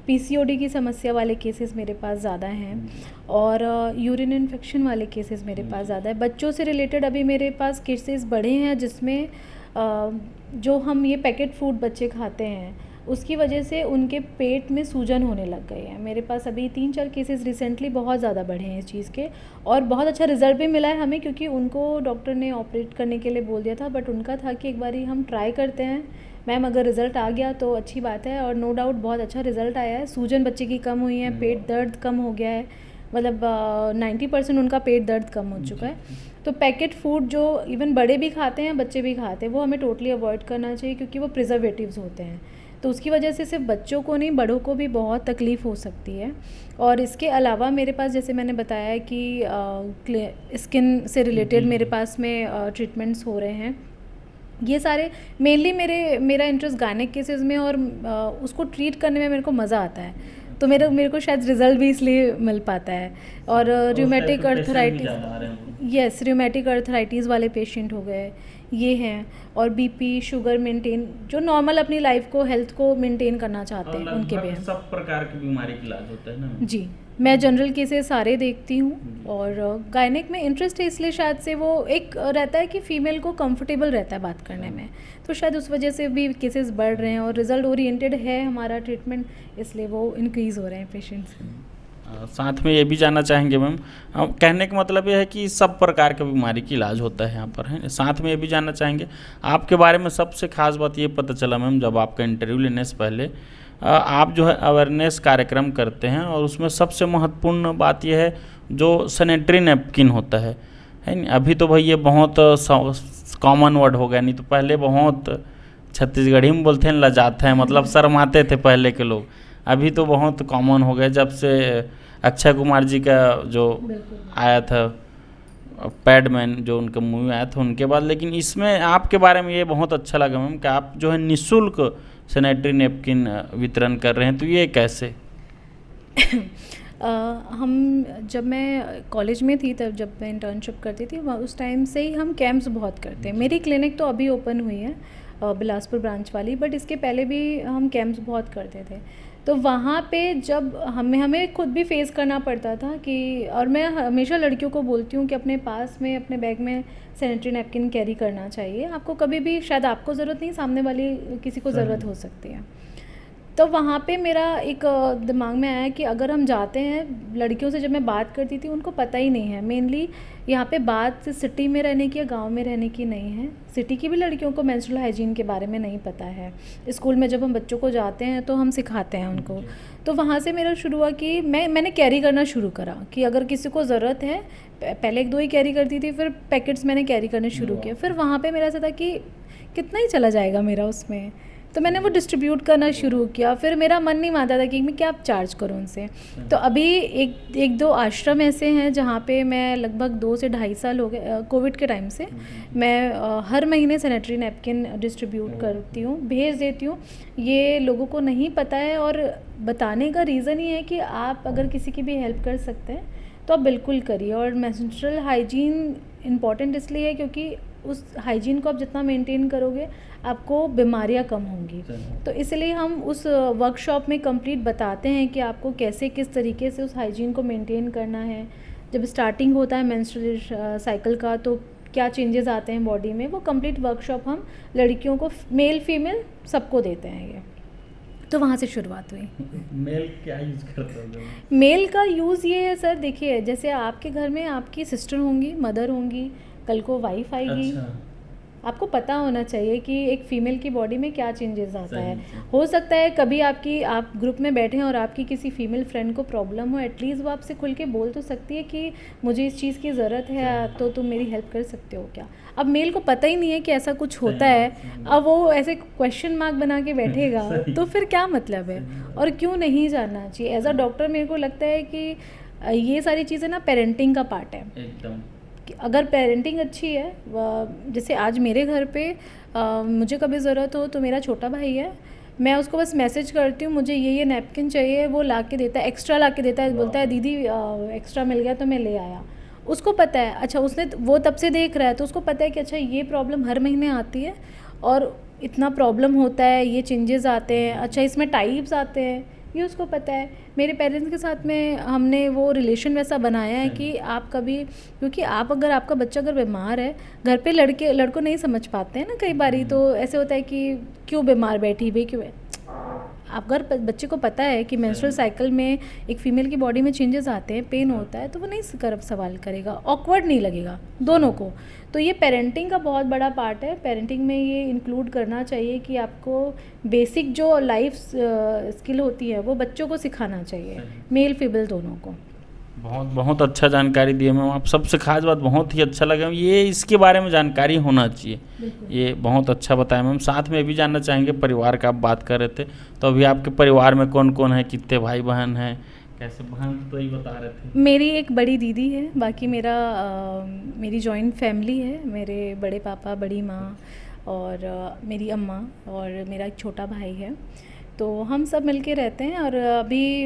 पीसीओडी की समस्या वाले केसेस मेरे पास ज़्यादा हैं, और यूरिन इन्फेक्शन वाले केसेस मेरे पास ज़्यादा है। बच्चों से रिलेटेड अभी मेरे पास केसेस बढ़े हैं, जिसमें जो हम ये पैकेट फूड बच्चे खाते हैं उसकी वजह से उनके पेट में सूजन होने लग गई है। मेरे पास अभी 3-4 केसेस रिसेंटली बहुत ज़्यादा बढ़े हैं इस चीज़ के, और बहुत अच्छा रिजल्ट भी मिला है हमें, क्योंकि उनको डॉक्टर ने ऑपरेट करने के लिए बोल दिया था, बट उनका था कि एक बारी हम ट्राई करते हैं मैम, अगर रिज़ल्ट आ गया तो अच्छी बात है। और नो डाउट बहुत अच्छा रिज़ल्ट आया है। सूजन बच्चे की कम हुई है, पेट दर्द कम हो गया है, मतलब 90% उनका पेट दर्द कम हो चुका है। तो पैकेट फूड जो इवन बड़े भी खाते हैं बच्चे भी खाते हैं, वो हमें टोटली अवॉइड करना चाहिए, क्योंकि वो प्रिजर्वेटिव्स होते हैं। तो उसकी वजह से सिर्फ बच्चों को नहीं, बड़ों को भी बहुत तकलीफ़ हो सकती है। और इसके अलावा मेरे पास जैसे मैंने बताया कि स्किन से रिलेटेड मेरे पास में ट्रीटमेंट्स हो रहे हैं। ये सारे मेनली मेरा इंटरेस्ट गायनेक केसेस में, और उसको ट्रीट करने में मेरे को मज़ा आता है, तो मेरे को शायद रिज़ल्ट भी इसलिए मिल पाता है। और rheumatic arthritis, yes, rheumatic arthritis वाले पेशेंट हो गए, ये हैं, और बीपी शुगर मेंटेन, जो नॉर्मल अपनी लाइफ को, हेल्थ को मेंटेन करना चाहते हैं, उनके भी हैं। सब प्रकार की बीमारी का इलाज होता है ना जी। मैं जनरल केसेस सारे देखती हूँ, और गायनेक में इंटरेस्ट है, इसलिए शायद से वो एक रहता है कि फ़ीमेल को कंफर्टेबल रहता है बात करने में, तो शायद उस वजह से भी केसेस बढ़ रहे हैं, और रिज़ल्ट ओरिएंटेड है हमारा ट्रीटमेंट, इसलिए वो इंक्रीज़ हो रहे हैं पेशेंट्स। साथ में ये भी जानना चाहेंगे मैम, कहने का मतलब ये है कि सब प्रकार के बीमारी की इलाज होता है यहाँ पर, है। साथ में ये भी जानना चाहेंगे आपके बारे में सबसे खास बात ये पता चला मैम, जब आपका इंटरव्यू लेने से पहले आप जो है अवेयरनेस कार्यक्रम करते हैं, और उसमें सबसे महत्वपूर्ण बात यह है जो सैनिटरी नैपकिन होता है है नहीं। अभी तो भाई ये बहुत कॉमन वर्ड हो गया, नहीं तो पहले बहुत छत्तीसगढ़ी में बोलते हैं लजाते हैं, मतलब शर्माते थे पहले के लोग। अभी तो बहुत कॉमन हो गया जब से अक्षय कुमार जी का जो आया था पैडमैन, जो उनका मूवी आया था उनके बाद। लेकिन इसमें आपके बारे में ये बहुत अच्छा लगा मैम कि आप जो है निःशुल्क सैनिटरी नैपकिन वितरण कर रहे हैं, तो ये कैसे? हम जब मैं कॉलेज में थी, तब जब मैं इंटर्नशिप करती थी उस टाइम से ही हम कैंप्स बहुत करते हैं। मेरी क्लिनिक तो अभी ओपन हुई है बिलासपुर ब्रांच वाली, बट इसके पहले भी हम कैंप्स बहुत करते थे। तो वहाँ पे जब हमें खुद भी फेस करना पड़ता था कि, और मैं हमेशा लड़कियों को बोलती हूँ कि अपने पास में अपने बैग में सैनिटरी नैपकिन कैरी करना चाहिए। आपको कभी भी, शायद आपको ज़रूरत नहीं, सामने वाली किसी को ज़रूरत हो सकती है। तो वहाँ पे मेरा एक दिमाग में आया कि अगर हम जाते हैं, लड़कियों से जब मैं बात करती थी उनको पता ही नहीं है, मेनली यहाँ पे बात सिटी में रहने की या गांव में रहने की नहीं है। सिटी की भी लड़कियों को मेंस्ट्रुअल हाइजीन के बारे में नहीं पता है। स्कूल में जब हम बच्चों को जाते हैं तो हम सिखाते हैं उनको। तो वहाँ से मेरा शुरू हुआ कि मैंने कैरी करना शुरू करा कि अगर किसी को ज़रूरत है, पहले 1-2 ही कैरी करती थी, फिर पैकेट्स मैंने कैरी करने शुरू किए। फिर वहाँ पर मेरा ऐसा था कि कितना ही चला जाएगा मेरा उसमें, तो मैंने वो डिस्ट्रीब्यूट करना शुरू किया। फिर मेरा मन नहीं मानता था कि मैं क्या चार्ज करूँ उनसे। तो अभी एक दो आश्रम ऐसे हैं जहाँ पे मैं लगभग 2 से 2.5 साल हो गए, कोविड के टाइम से मैं हर महीने सैनिटरी नैपकिन डिस्ट्रीब्यूट करती हूँ, भेज देती हूँ। ये लोगों को नहीं पता है, और बताने का रीज़न ये है कि आप अगर किसी की भी हेल्प कर सकते हैं तो आप बिल्कुल करिए। और मेंस्ट्रुअल हाइजीन इम्पॉर्टेंट इसलिए है क्योंकि उस हाइजीन को आप जितना मेंटेन करोगे आपको बीमारियां कम होंगी। तो इसलिए हम उस वर्कशॉप में कंप्लीट बताते हैं कि आपको कैसे, किस तरीके से उस हाइजीन को मेंटेन करना है। जब स्टार्टिंग होता है मेंस्ट्रुअल साइकिल का तो क्या चेंजेस आते हैं बॉडी में, वो कंप्लीट वर्कशॉप हम लड़कियों को, मेल फीमेल सबको देते हैं ये। तो वहाँ से शुरुआत हुई। मेल क्या यूज़ करते हो? मेल का यूज़ ये है सर, देखिए जैसे आपके घर में आपकी सिस्टर होंगी, मदर होंगी, कल को वाइफ आएगी। अच्छा। आपको पता होना चाहिए कि एक फ़ीमेल की बॉडी में क्या चेंजेस आता है। हो सकता है कभी आप ग्रुप में बैठे हैं और आपकी किसी फीमेल फ्रेंड को प्रॉब्लम हो, एटलीस्ट वो आपसे खुल के बोल तो सकती है कि मुझे इस चीज़ की ज़रूरत है, तो तुम मेरी हेल्प कर सकते हो क्या। अब मेल को पता ही नहीं है कि ऐसा कुछ होता है, अब वो ऐसे क्वेश्चन मार्क बना के बैठेगा तो फिर क्या मतलब है, और क्यों नहीं जानना चाहिए। एज अ डॉक्टर मेरे को लगता है कि ये सारी चीज़ें ना पेरेंटिंग का पार्ट है एकदम। अगर पेरेंटिंग अच्छी है, जैसे आज मेरे घर पे मुझे कभी ज़रूरत हो तो मेरा छोटा भाई है, मैं उसको बस मैसेज करती हूँ मुझे ये नैपकिन चाहिए, वो ला के देता है, एक्स्ट्रा ला के देता है, बोलता है दीदी एक्स्ट्रा मिल गया तो मैं ले आया। उसको पता है, अच्छा उसने वो तब से देख रहा है तो उसको पता है कि अच्छा ये प्रॉब्लम हर महीने आती है और इतना प्रॉब्लम होता है, ये चेंजेस आते हैं, अच्छा इसमें टाइप्स आते हैं, ये उसको पता है। मेरे पेरेंट्स के साथ में हमने वो रिलेशन वैसा बनाया है कि आप कभी, क्योंकि अगर आपका बच्चा अगर बीमार है, घर पे लड़कों नहीं समझ पाते हैं ना कई बारी, तो ऐसे होता है कि क्यों बीमार बैठी हुई क्यों है। अगर बच्चे को पता है कि मेंस्ट्रुअल साइकिल में एक फ़ीमेल की बॉडी में चेंजेस आते हैं, पेन होता है, तो वो नहीं सवाल करेगा, ऑकवर्ड नहीं लगेगा दोनों को। तो ये पेरेंटिंग का बहुत बड़ा पार्ट है। पेरेंटिंग में ये इंक्लूड करना चाहिए कि आपको बेसिक जो लाइफ स्किल होती है वो बच्चों को सिखाना चाहिए, मेल फीमेल दोनों को। बहुत अच्छा जानकारी दी मैम आप। सबसे खास बात बहुत ही अच्छा लगा ये, इसके बारे में जानकारी होना चाहिए, ये बहुत अच्छा बताया मैम। साथ में भी जानना चाहेंगे परिवार का आप बात कर रहे थे, तो अभी आपके परिवार में कौन कौन है, कितने भाई बहन हैं, कैसे? बहन तो ही बता रहे थे। मेरी एक बड़ी दीदी है, बाकी मेरी जॉइंट फैमिली है, मेरे बड़े पापा, बड़ी माँ और मेरी अम्मा और मेरा एक छोटा भाई है, तो हम सब मिलके रहते हैं। और अभी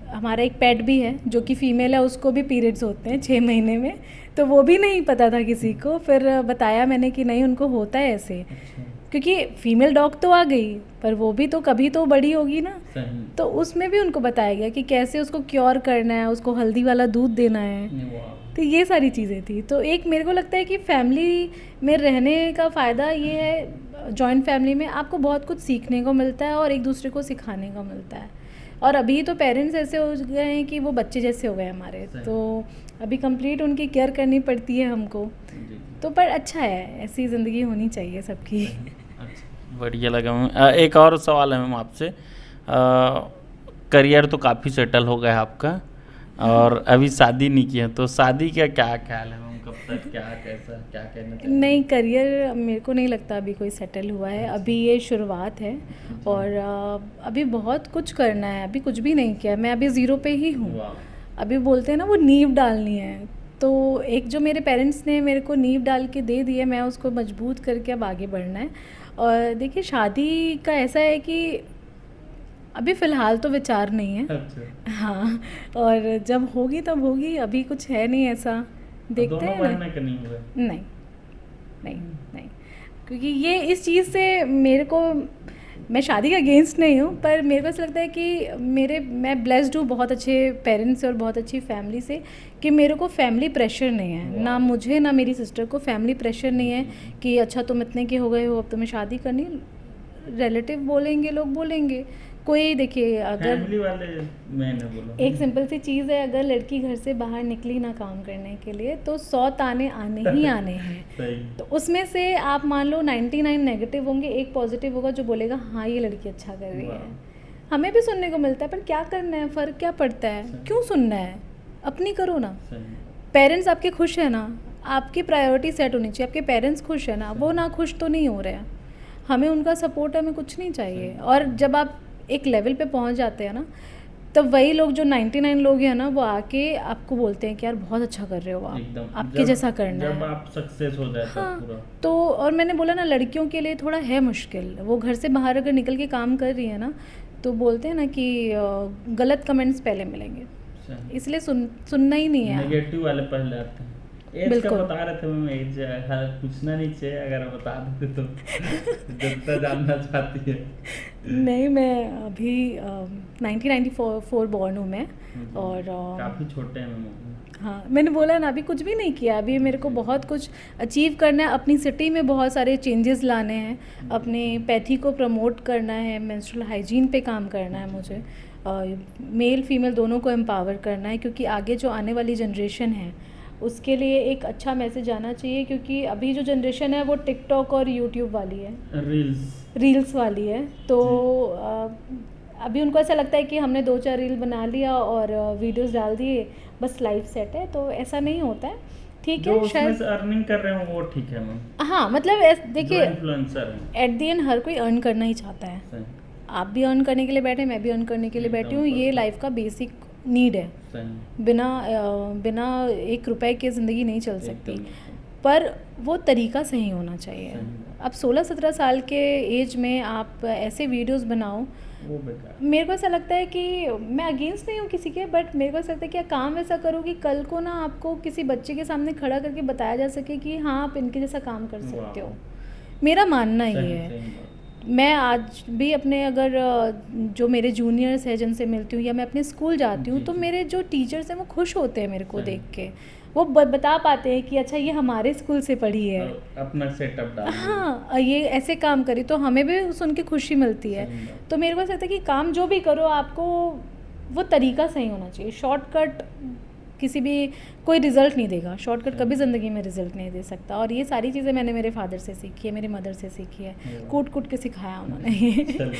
हमारा एक पेट भी है जो कि फ़ीमेल है, उसको भी पीरियड्स होते हैं 6 महीने में, तो वो भी नहीं पता था किसी को, फिर बताया मैंने कि नहीं उनको होता है ऐसे। क्योंकि फीमेल डॉग तो आ गई पर वो भी तो कभी तो बड़ी होगी ना, तो उसमें भी उनको बताया गया कि कैसे उसको क्योर करना है, उसको हल्दी वाला दूध देना है, तो ये सारी चीज़ें थी। तो एक मेरे को लगता है कि फैमिली में रहने का फ़ायदा ये है, जॉइंट फैमिली में आपको बहुत कुछ सीखने को मिलता है और एक दूसरे को सिखाने को मिलता है। और अभी तो पेरेंट्स ऐसे हो गए हैं कि वो बच्चे जैसे हो गए हमारे, तो अभी कंप्लीट उनकी केयर करनी पड़ती है हमको, तो पर अच्छा है, ऐसी ज़िंदगी होनी चाहिए सबकी। अच्छा, बढ़िया लगा मैम। एक और सवाल है मैम आपसे, करियर तो काफ़ी सेटल हो गया आपका और अभी शादी नहीं किया, तो शादी का क्या ख्याल है मैम कब तक, क्या कैसा, क्या कहना चाहिए? नहीं, करियर मेरे को नहीं लगता अभी कोई सेटल हुआ है, अभी ये शुरुआत है और अभी बहुत कुछ करना है, अभी कुछ भी नहीं किया है, मैं अभी ज़ीरो पे ही हूँ। वाह, अभी बोलते हैं ना वो नींव डालनी है, तो एक जो मेरे पेरेंट्स ने मेरे को नींव डाल के दे दी है, मैं उसको मजबूत करके अब आगे बढ़ना है। और देखिए शादी का ऐसा है कि अभी फ़िलहाल तो विचार नहीं है। अच्छा। हाँ, और जब होगी तब होगी, अभी कुछ है नहीं ऐसा, देखते दोनों हैं बहन ना। में कि नहीं हुए? नहीं नहीं नहीं, क्योंकि ये इस चीज़ से मेरे को, मैं शादी के अगेंस्ट नहीं हूँ, पर मेरे को ऐसा लगता है कि मैं ब्लेस्ड हूँ बहुत अच्छे पेरेंट्स से और बहुत अच्छी फैमिली से, कि मेरे को फैमिली प्रेशर नहीं है, ना मुझे ना मेरी सिस्टर को फैमिली प्रेशर नहीं है कि अच्छा तुम इतने के हो गए हो अब तुम्हें शादी करनी। रिलेटिव बोलेंगे, लोग बोलेंगे, कोई देखिए अगर फैमिली वाले मैंने बोला एक सिंपल सी चीज़ है, अगर लड़की घर से बाहर निकली ना काम करने के लिए तो 100 ताने आने ही आने हैं। सही। तो उसमें से आप मान लो 99 नेगेटिव होंगे, एक पॉजिटिव होगा जो बोलेगा हाँ ये लड़की अच्छा कर रही है। हमें भी सुनने को मिलता है, पर क्या करना है, फ़र्क क्या पड़ता है, क्यों सुनना है, अपनी करो ना। सही। पेरेंट्स आपके खुश है ना, आपकी प्रायोरिटी सेट होनी चाहिए, आपके पेरेंट्स खुश है ना, वो ना खुश तो नहीं हो रहे हैं, हमें उनका सपोर्ट, हमें कुछ नहीं चाहिए। और जब आप एक लेवल पे पहुंच जाते हैं ना, तब वही लोग जो 99 लोग हैं ना, वो आके आपको बोलते हैं कि यार बहुत अच्छा कर रहे हो आप, एकदम आपके जैसा करना जब है। आप सक्सेस हो जाए तब हाँ, पूरा। तो और मैंने बोला ना लड़कियों के लिए थोड़ा है मुश्किल, वो घर से बाहर अगर निकल के काम कर रही है ना, तो बोलते हैं ना कि गलत कमेंट्स पहले मिलेंगे, इसलिए सुनना ही नहीं है। नेगेटिव वाले पहले आते हैं। एज का बिल्कुल। बता रहे थे, मैं एज पूछना नहीं चाहिए, अगर आप बता देते तो जनता जानना चाहती है। नहीं, मैं अभी 1994 बॉर्न हूँ मैं, और काफी छोटे हैं मैं। हाँ, मैंने बोला ना अभी कुछ भी नहीं किया, अभी मेरे को बहुत कुछ अचीव करना है, अपनी सिटी में बहुत सारे चेंजेस लाने हैं, अपने पैथी को प्रमोट करना है, मेंस्ट्रुअल हाइजीन पे काम करना है मुझे, मेल फीमेल दोनों को एम्पावर करना है, क्योंकि आगे जो आने वाली जनरेशन है उसके लिए एक अच्छा मैसेज आना चाहिए, क्योंकि अभी जो जनरेशन है वो टिकटॉक और यूट्यूब वाली है, रील्स वाली है। तो अभी उनको ऐसा लगता है कि हमने 2-4 रील बना लिया और वीडियोस डाल दिए, बस लाइफ सेट है, तो ऐसा नहीं होता है। ठीक है, शायद अर्निंग कर रहे हो वो ठीक है मैम। हाँ, मतलब देखिए इन्फ्लुएंसर है, एट द एंड हर कोई अर्न करना ही चाहता है। सही। आप भी अर्न करने के लिए बैठे, मैं भी अर्न करने के लिए बैठी हूँ, ये लाइफ का बेसिक नीड है, सही। बिना 1 रुपए के ज़िंदगी नहीं चल सकती, एकदम। पर वो तरीका सही होना चाहिए। सही। अब 16-17 साल के एज में आप ऐसे वीडियोस बनाओ, वो बेकार। मेरे को ऐसा लगता है कि मैं अगेंस्ट नहीं हूँ किसी के, बट मेरे को ऐसा लगता है कि काम ऐसा करो कि कल को ना आपको किसी बच्चे के सामने खड़ा करके बताया जा सके कि हाँ आप इनके जैसा काम कर सकते हो। मेरा मानना ये है। मैं आज भी अपने अगर जो मेरे जूनियर्स हैं जिनसे मिलती हूँ या मैं अपने स्कूल जाती हूँ, तो मेरे जो टीचर्स हैं वो खुश होते हैं मेरे को देख के, वो बता पाते हैं कि अच्छा ये हमारे स्कूल से पढ़ी है, अपना सेटअप डाल, हाँ ये ऐसे काम करी, तो हमें भी सुन के खुशी मिलती है। तो मेरे को ऐसा लगता है कि काम जो भी करो आपको वो तरीका सही होना चाहिए, शॉर्टकट किसी भी कोई रिज़ल्ट नहीं देगा, शॉर्टकट कभी ज़िंदगी में रिज़ल्ट नहीं दे सकता। और ये सारी चीज़ें मैंने मेरे फादर से सीखी है, मेरी मदर से सीखी है, कूट कूट के सिखाया उन्होंने।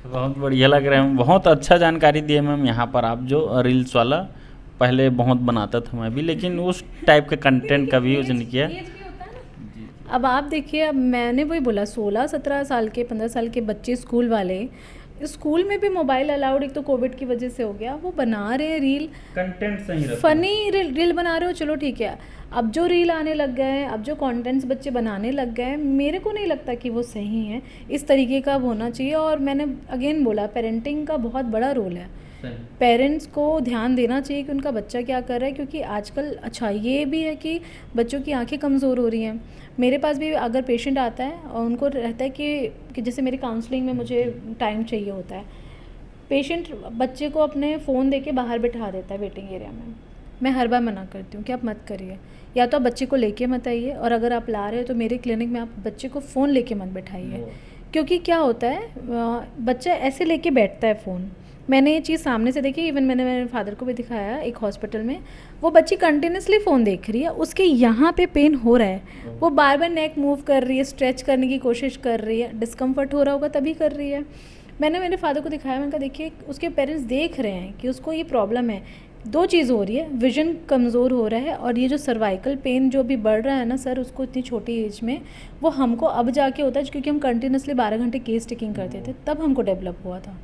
बहुत बढ़िया लग रहा है, बहुत अच्छा जानकारी दिए मैम। यहाँ पर आप जो रील्स वाला पहले बहुत बनाता था मैं भी, लेकिन उस टाइप का कंटेंट कभी यूज नहीं किया। अब आप देखिए, अब मैंने वही बोला 16-17 साल के 15 साल के बच्चे स्कूल वाले, स्कूल में भी मोबाइल अलाउड, एक तो कोविड की वजह से हो गया, वो बना रहे हैं रील, कंटेंट सही रहता है, फनी रील बना रहे हो, चलो ठीक है। अब जो रील आने लग गए हैं, अब जो कंटेंट्स बच्चे बनाने लग गए हैं, मेरे को नहीं लगता कि वो सही है, इस तरीके का होना चाहिए। और मैंने अगेन बोला पेरेंटिंग का बहुत बड़ा रोल है, पेरेंट्स को ध्यान देना चाहिए कि उनका बच्चा क्या कर रहा है, क्योंकि आजकल अच्छा ये भी है कि बच्चों की आंखें कमज़ोर हो रही हैं। मेरे पास भी अगर पेशेंट आता है और उनको रहता है कि जैसे मेरी काउंसलिंग में मुझे टाइम चाहिए होता है, पेशेंट बच्चे को अपने फ़ोन दे के बाहर बिठा देता है वेटिंग एरिया में, मैं हर बार मना करती हूँ कि आप मत करिए, या तो आप बच्चे को लेके मत आइए, और अगर आप ला रहे हो तो मेरे क्लिनिक में आप बच्चे को फ़ोन लेके मत बिठाइए। क्योंकि क्या होता है, बच्चा ऐसे लेके बैठता है फ़ोन, मैंने ये चीज़ सामने से देखी, इवन मैंने मेरे फादर को भी दिखाया एक हॉस्पिटल में, वो बच्ची कंटिन्यूसली फ़ोन देख रही है, उसके यहाँ पे पेन हो रहा है, वो बार बार नेक मूव कर रही है, स्ट्रेच करने की कोशिश कर रही है, डिस्कम्फर्ट हो रहा होगा तभी कर रही है। मैंने मेरे फादर को दिखाया, मैंने कहा देखिए उसके पेरेंट्स देख रहे हैं कि उसको ये प्रॉब्लम है, दो चीज़ हो रही है, विजन कमज़ोर हो रहा है और ये जो सर्वाइकल पेन जो अभी बढ़ रहा है ना सर, उसको इतनी छोटी एज में वो हमको अब जाके होता है, क्योंकि हम कंटिन्यूसली 12 घंटे केस टेकिंग करते थे, तब हमको डेवलप हुआ था।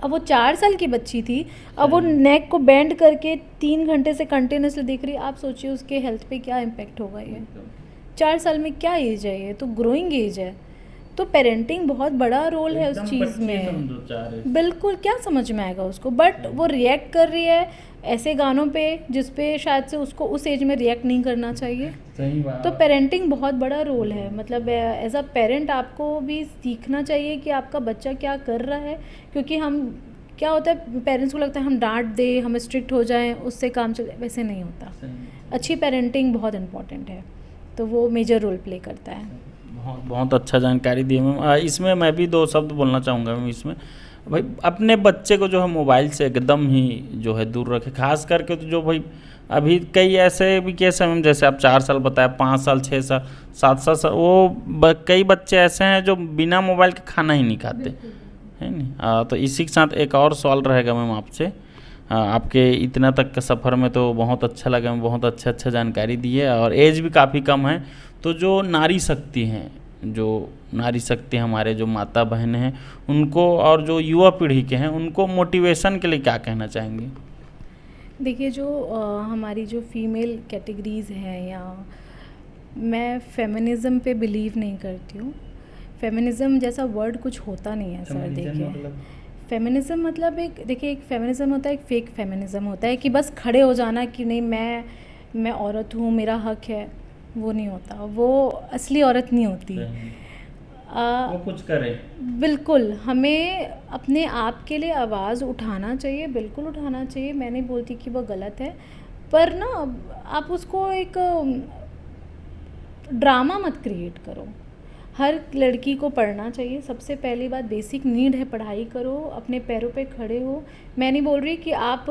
अब वो 4 साल की बच्ची थी, अब वो नेक को बेंड करके 3 घंटे से कंटिन्यूसली देख रही है। आप सोचिए उसके हेल्थ पे क्या इम्पेक्ट होगा। ये 4 साल में क्या एज है, ये तो ग्रोइंग एज है। तो पेरेंटिंग बहुत बड़ा रोल है उस चीज़ में। बिल्कुल, क्या समझ में आएगा उसको, बट वो रिएक्ट कर रही है ऐसे गानों पे जिस पे शायद से उसको उस एज में रिएक्ट नहीं करना चाहिए। सही बात। तो पेरेंटिंग बहुत बड़ा रोल है, मतलब एज अ पेरेंट आपको भी सीखना चाहिए कि आपका बच्चा क्या कर रहा है, क्योंकि हम क्या होता है पेरेंट्स को लगता है हम डांट दें, हम स्ट्रिक्ट हो जाएं, उससे काम चले, वैसे नहीं होता। अच्छी पेरेंटिंग बहुत इम्पॉर्टेंट है, तो वो मेजर रोल प्ले करता है। बहुत बहुत अच्छा जानकारी दी मैम। इसमें मैं भी 2 शब्द बोलना चाहूँगा मैम। इसमें भाई अपने बच्चे को जो है मोबाइल से एकदम ही जो है दूर रखे, खास करके तो जो भाई अभी कई ऐसे भी केस हैं मैम, जैसे आप 4 साल बताया, 5 साल, 6 साल, 7 साल, वो कई बच्चे ऐसे हैं जो बिना मोबाइल के खाना ही नहीं खाते, है नहीं। तो इसी के साथ एक और सवाल रहेगा मैम आपसे। आपके इतना तक का सफ़र में तो बहुत अच्छा लगा, मैं बहुत अच्छा जानकारी दी है और एज भी काफ़ी कम है। तो जो नारी शक्ति हैं, जो नारी शक्ति हमारे जो माता बहन हैं, उनको और जो युवा पीढ़ी के हैं, उनको मोटिवेशन के लिए क्या कहना चाहेंगे? देखिए, जो हमारी जो फीमेल कैटेगरीज़ हैं, या मैं फेमिनिज़म पे बिलीव नहीं करती हूँ। फेमिनिज़म जैसा वर्ड कुछ होता नहीं है सर। देखिए, फेमिनिज़म मतलब एक फेमिनिज़म होता है, एक फेक फेमिनिज़म होता है कि बस खड़े हो जाना कि नहीं मैं औरत हूँ, मेरा हक है। वो नहीं होता, वो असली औरत नहीं होती। वो कुछ करे। बिल्कुल, हमें अपने आप के लिए आवाज़ उठाना चाहिए, बिल्कुल उठाना चाहिए। मैं नहीं बोलती कि वो गलत है, पर ना आप उसको एक ड्रामा मत क्रिएट करो। हर लड़की को पढ़ना चाहिए, सबसे पहली बात बेसिक नीड है, पढ़ाई करो, अपने पैरों पे खड़े हो। मैं नहीं बोल रही कि आप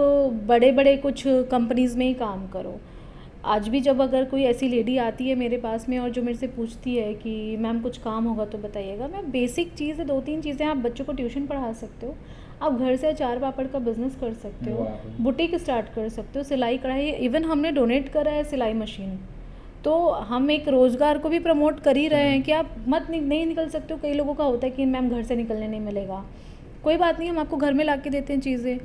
बड़े बड़े कुछ कंपनीज़ में ही काम करो। आज भी जब अगर कोई ऐसी लेडी आती है मेरे पास में और जो मेरे से पूछती है कि मैम कुछ काम होगा तो बताइएगा, मैं बेसिक चीज़ है, 2-3 चीज़ें। आप बच्चों को ट्यूशन पढ़ा सकते हो, आप घर से अचार पापड़ का बिज़नेस कर सकते हो, बुटीक स्टार्ट कर सकते हो, सिलाई कढ़ाई, इवन हमने डोनेट करा है सिलाई मशीन। तो हम एक रोज़गार को भी प्रमोट कर ही रहे हैं कि आप नहीं निकल सकते हो। कई लोगों का होता है कि मैम घर से निकलने नहीं मिलेगा, कोई बात नहीं, हम आपको घर में ला के देते हैं चीज़ें।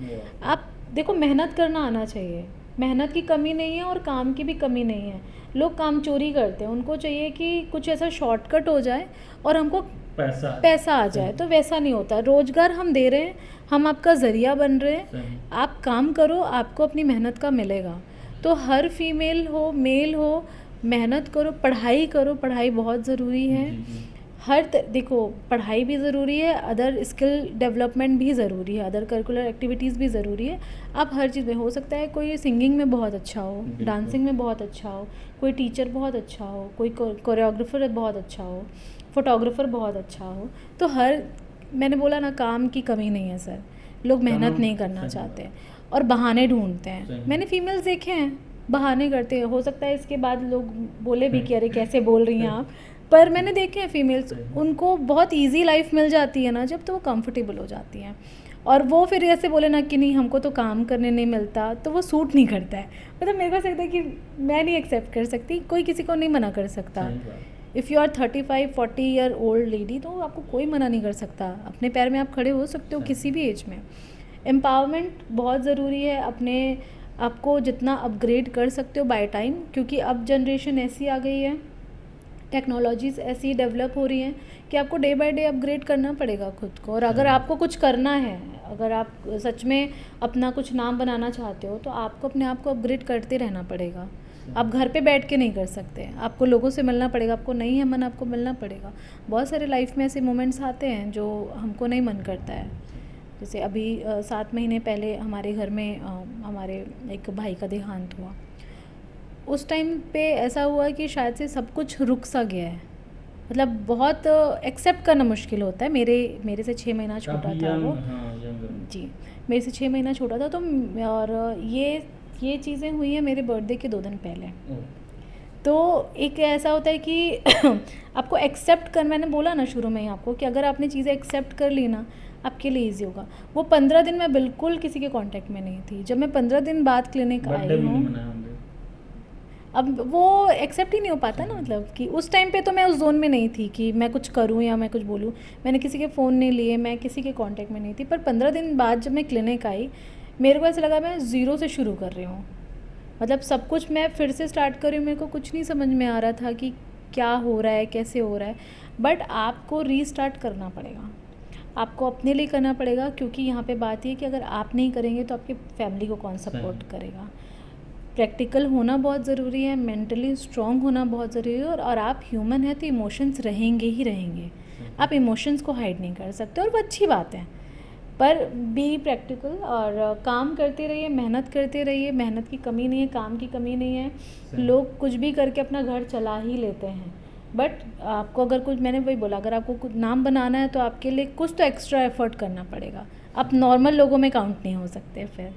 आप देखो, मेहनत करना आना चाहिए, मेहनत की कमी नहीं है और काम की भी कमी नहीं है। लोग काम चोरी करते हैं, उनको चाहिए कि कुछ ऐसा शॉर्टकट हो जाए और हमको पैसा आ जाए, तो वैसा नहीं होता। रोज़गार हम दे रहे हैं, हम आपका ज़रिया बन रहे हैं, आप काम करो, आपको अपनी मेहनत का मिलेगा। तो हर फीमेल हो मेल हो, मेहनत करो, पढ़ाई करो, पढ़ाई बहुत ज़रूरी है। देखो, पढ़ाई भी ज़रूरी है, अदर स्किल डेवलपमेंट भी ज़रूरी है, अदर करिकुलर एक्टिविटीज़ भी ज़रूरी है। आप हर चीज़ में, हो सकता है कोई सिंगिंग में बहुत अच्छा हो, डांसिंग में बहुत अच्छा हो, कोई टीचर बहुत अच्छा हो, कोई कोरियोग्राफर बहुत अच्छा हो, फोटोग्राफर बहुत अच्छा हो। तो मैंने बोला ना, काम की कमी नहीं है सर। लोग मेहनत नहीं करना चाहते और बहाने ढूंढते हैं। मैंने फीमेल्स देखे हैं, बहाने करते हैं। हो सकता है इसके बाद लोग बोले भी कि अरे कैसे बोल रही हैं आप, पर मैंने देखे हैं फीमेल्स, उनको बहुत इजी लाइफ मिल जाती है ना जब, तो वो कंफर्टेबल हो जाती हैं। और वो फिर ऐसे बोले ना कि नहीं हमको तो काम करने नहीं मिलता, तो वो सूट नहीं करता है। मतलब मेरे को लगता है कि मैं नहीं एक्सेप्ट कर सकती, कोई किसी को नहीं मना कर सकता। If you are 35-40 year old lady, तो आपको कोई मना नहीं कर सकता, अपने पैर में आप खड़े हो सकते हो किसी भी एज में। एम्पावरमेंट बहुत ज़रूरी है, अपने आपको जितना अपग्रेड कर सकते हो बाय टाइम, क्योंकि अब जनरेशन ऐसी आ गई है, टेक्नोलॉजीज़ ऐसी डेवलप हो रही हैं कि आपको डे बाय डे अपग्रेड करना पड़ेगा खुद को। और अगर आपको कुछ करना है, अगर आप सच में अपना कुछ नाम बनाना चाहते हो, तो आपको अपने आप को अपग्रेड करते रहना पड़ेगा। आप घर पे बैठ के नहीं कर सकते, आपको लोगों से मिलना पड़ेगा, आपको नहीं है मन, आपको मिलना पड़ेगा। बहुत सारे लाइफ में ऐसे मोमेंट्स आते हैं जो हमको नहीं मन करता है। जैसे अभी 7 महीने पहले हमारे घर में हमारे एक भाई का देहांत हुआ। उस टाइम पे ऐसा हुआ कि शायद से सब कुछ रुक सा गया है, मतलब बहुत एक्सेप्ट करना मुश्किल होता है। मेरे से 6 महीना छोटा था वो। जी, मेरे से 6 महीना छोटा था। तो और ये चीज़ें हुई हैं मेरे बर्थडे के 2 दिन पहले। तो एक ऐसा होता है कि आपको एक्सेप्ट कर, मैंने बोला ना शुरू में ही आपको कि अगर आपने चीज़ें एक्सेप्ट कर ली ना, आपके लिए ईजी होगा। वो 15 दिन मैं बिल्कुल किसी के कांटेक्ट में नहीं थी। जब मैं 15 दिन बाद क्लिनिक बर्थडे आई भी नहीं हूँ, मनाए होंगे। अब वो एक्सेप्ट ही नहीं हो पाता ना, मतलब कि उस टाइम पे तो मैं उस जोन में नहीं थी कि मैं कुछ करूं या मैं कुछ बोलूं। मैंने किसी के फ़ोन नहीं लिए, मैं किसी के कांटेक्ट में नहीं थी। पर 15 दिन बाद जब मैं क्लिनिक आई, मेरे को ऐसा लगा मैं ज़ीरो से शुरू कर रही हूँ। मतलब सब कुछ मैं फिर से स्टार्ट कर रही हूँ। मेरे को कुछ नहीं समझ में आ रहा था कि क्या हो रहा है, कैसे हो रहा है। बट आपको रीस्टार्ट करना पड़ेगा, आपको अपने लिए करना पड़ेगा, क्योंकि यहाँ पे बात ये है कि अगर आप नहीं करेंगे तो आपकी फैमिली को कौन सपोर्ट करेगा। प्रैक्टिकल होना बहुत ज़रूरी है, मेंटली स्ट्रांग होना बहुत ज़रूरी है। और आप ह्यूमन हैं तो इमोशंस रहेंगे ही रहेंगे। आप इमोशंस को हाइड नहीं कर सकते, और वो अच्छी बात है। पर बी प्रैक्टिकल और काम करते रहिए, मेहनत करते रहिए। मेहनत की कमी नहीं है, काम की कमी नहीं है। लोग कुछ भी करके अपना घर चला ही लेते हैं। बट आपको अगर कुछ, मैंने वही बोला, अगर आपको कुछ नाम बनाना है तो आपके लिए कुछ तो एक्स्ट्रा एफर्ट करना पड़ेगा। आप नॉर्मल लोगों में काउंट नहीं हो सकते फिर।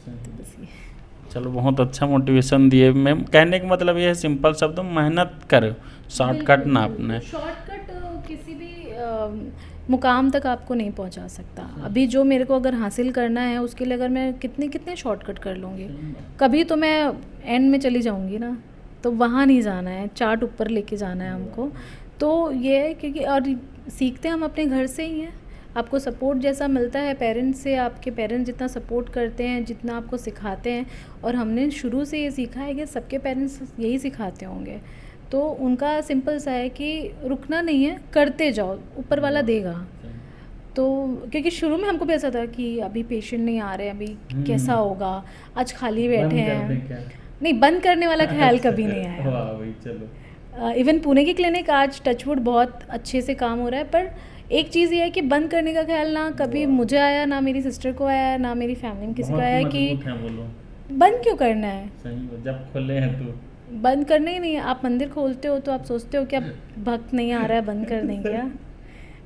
तो बस ये। चलो, बहुत अच्छा मोटिवेशन दिए मैम। कहने का मतलब ये है, सिंपल शब्दों में, मेहनत करो, शॉर्टकट ना अपने। शॉर्टकट किसी भी मुकाम तक आपको नहीं पहुंचा सकता। अभी जो मेरे को अगर हासिल करना है, उसके लिए अगर मैं कितने कितने शॉर्टकट कर लूँगी, कभी तो मैं एंड में चली जाऊँगी ना। तो वहाँ नहीं जाना है, चार्ट ऊपर लेके जाना है हमको। तो ये है, क्योंकि और सीखते हम अपने घर से ही हैं। आपको सपोर्ट जैसा मिलता है पेरेंट्स से, आपके पेरेंट्स जितना सपोर्ट करते हैं, जितना आपको सिखाते हैं, और हमने शुरू से ये सीखा है कि सबके पेरेंट्स यही सिखाते होंगे। तो उनका सिंपल सा है कि रुकना नहीं है, करते जाओ, ऊपर वाला देगा। तो क्योंकि शुरू में हमको भी ऐसा था कि अभी पेशेंट नहीं आ रहे, अभी कैसा होगा, आज खाली बैठे हैं। नहीं, बंद करने वाला ख्याल कभी नहीं आया। वाह भाई, चलो। इवन पुणे की क्लिनिक आज टचवुड बहुत अच्छे से काम हो रहा है। पर एक चीज़ ये है कि बंद करने का ख्याल ना कभी मुझे आया, ना मेरी सिस्टर को आया, ना मेरी फैमिली में किसी को आया कि बंद क्यों करना है। सही, जब खोले हैं तो बंद करना ही नहीं है। आप मंदिर खोलते हो तो आप सोचते हो कि अब भक्त नहीं आ रहा है, बंद कर दें क्या।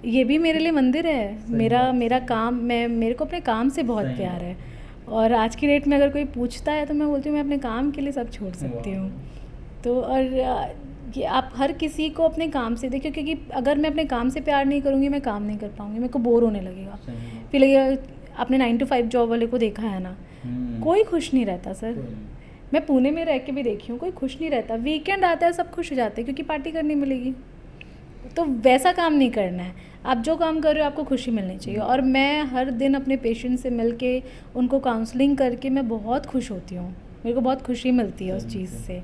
ये भी मेरे लिए मंदिर है। मेरा काम, मेरे को अपने काम से बहुत प्यार है। और आज की डेट में अगर कोई पूछता है तो मैं बोलती हूँ मैं अपने काम के लिए सब छोड़ सकती हूँ। तो और ये आप हर किसी को अपने काम से देखिए, क्योंकि अगर मैं अपने काम से प्यार नहीं करूँगी, मैं काम नहीं कर पाऊँगी, मेरे को बोर होने लगेगा। फिर लगेगा, आपने 9 to 5 जॉब वाले को देखा है ना, कोई खुश नहीं रहता सर। मैं पुणे में रह के भी देखी हूँ, कोई खुश नहीं रहता। वीकेंड आता है सब खुश हो जाते हैं क्योंकि पार्टी करनी मिलेगी। तो वैसा काम नहीं करना है। आप जो काम कर रहे हो आपको खुशी मिलनी चाहिए। और मैं हर दिन अपने पेशेंट से मिल के उनको काउंसलिंग करके मैं बहुत खुश होती हूँ, मेरे को बहुत खुशी मिलती है उस चीज़ से।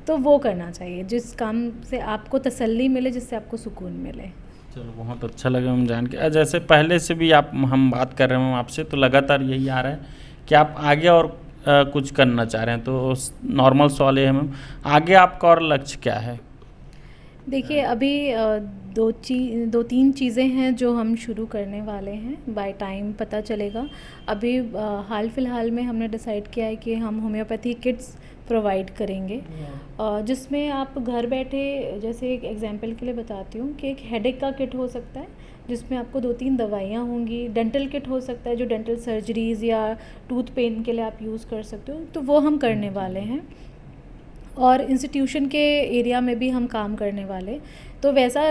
तो वो करना चाहिए जिस काम से आपको तसल्ली मिले, जिससे आपको सुकून मिले। चलो, बहुत अच्छा लगा मैम जान के। जैसे पहले से भी आप, हम बात कर रहे हैं मैम आपसे, तो लगातार यही आ रहा है कि आप आगे और कुछ करना चाह रहे हैं। तो नॉर्मल सवाल ये है मैम, आगे आपका और लक्ष्य क्या है? देखिए, अभी 2-3 चीज़ें हैं जो हम शुरू करने वाले हैं, बाय टाइम पता चलेगा। अभी हाल फिलहाल में हमने डिसाइड किया है कि हम होम्योपैथी किट्स प्रोवाइड करेंगे, जिसमें आप घर बैठे, जैसे एक एग्जांपल के लिए बताती हूँ कि एक हेडेक का किट हो सकता है जिसमें आपको 2-3 दवाइयाँ होंगी। डेंटल किट हो सकता है जो डेंटल सर्जरीज़ या टूथ पेन के लिए आप यूज़ कर सकते हो। तो वो हम करने वाले हैं। और इंस्टीट्यूशन के एरिया में भी हम काम करने वाले। तो वैसा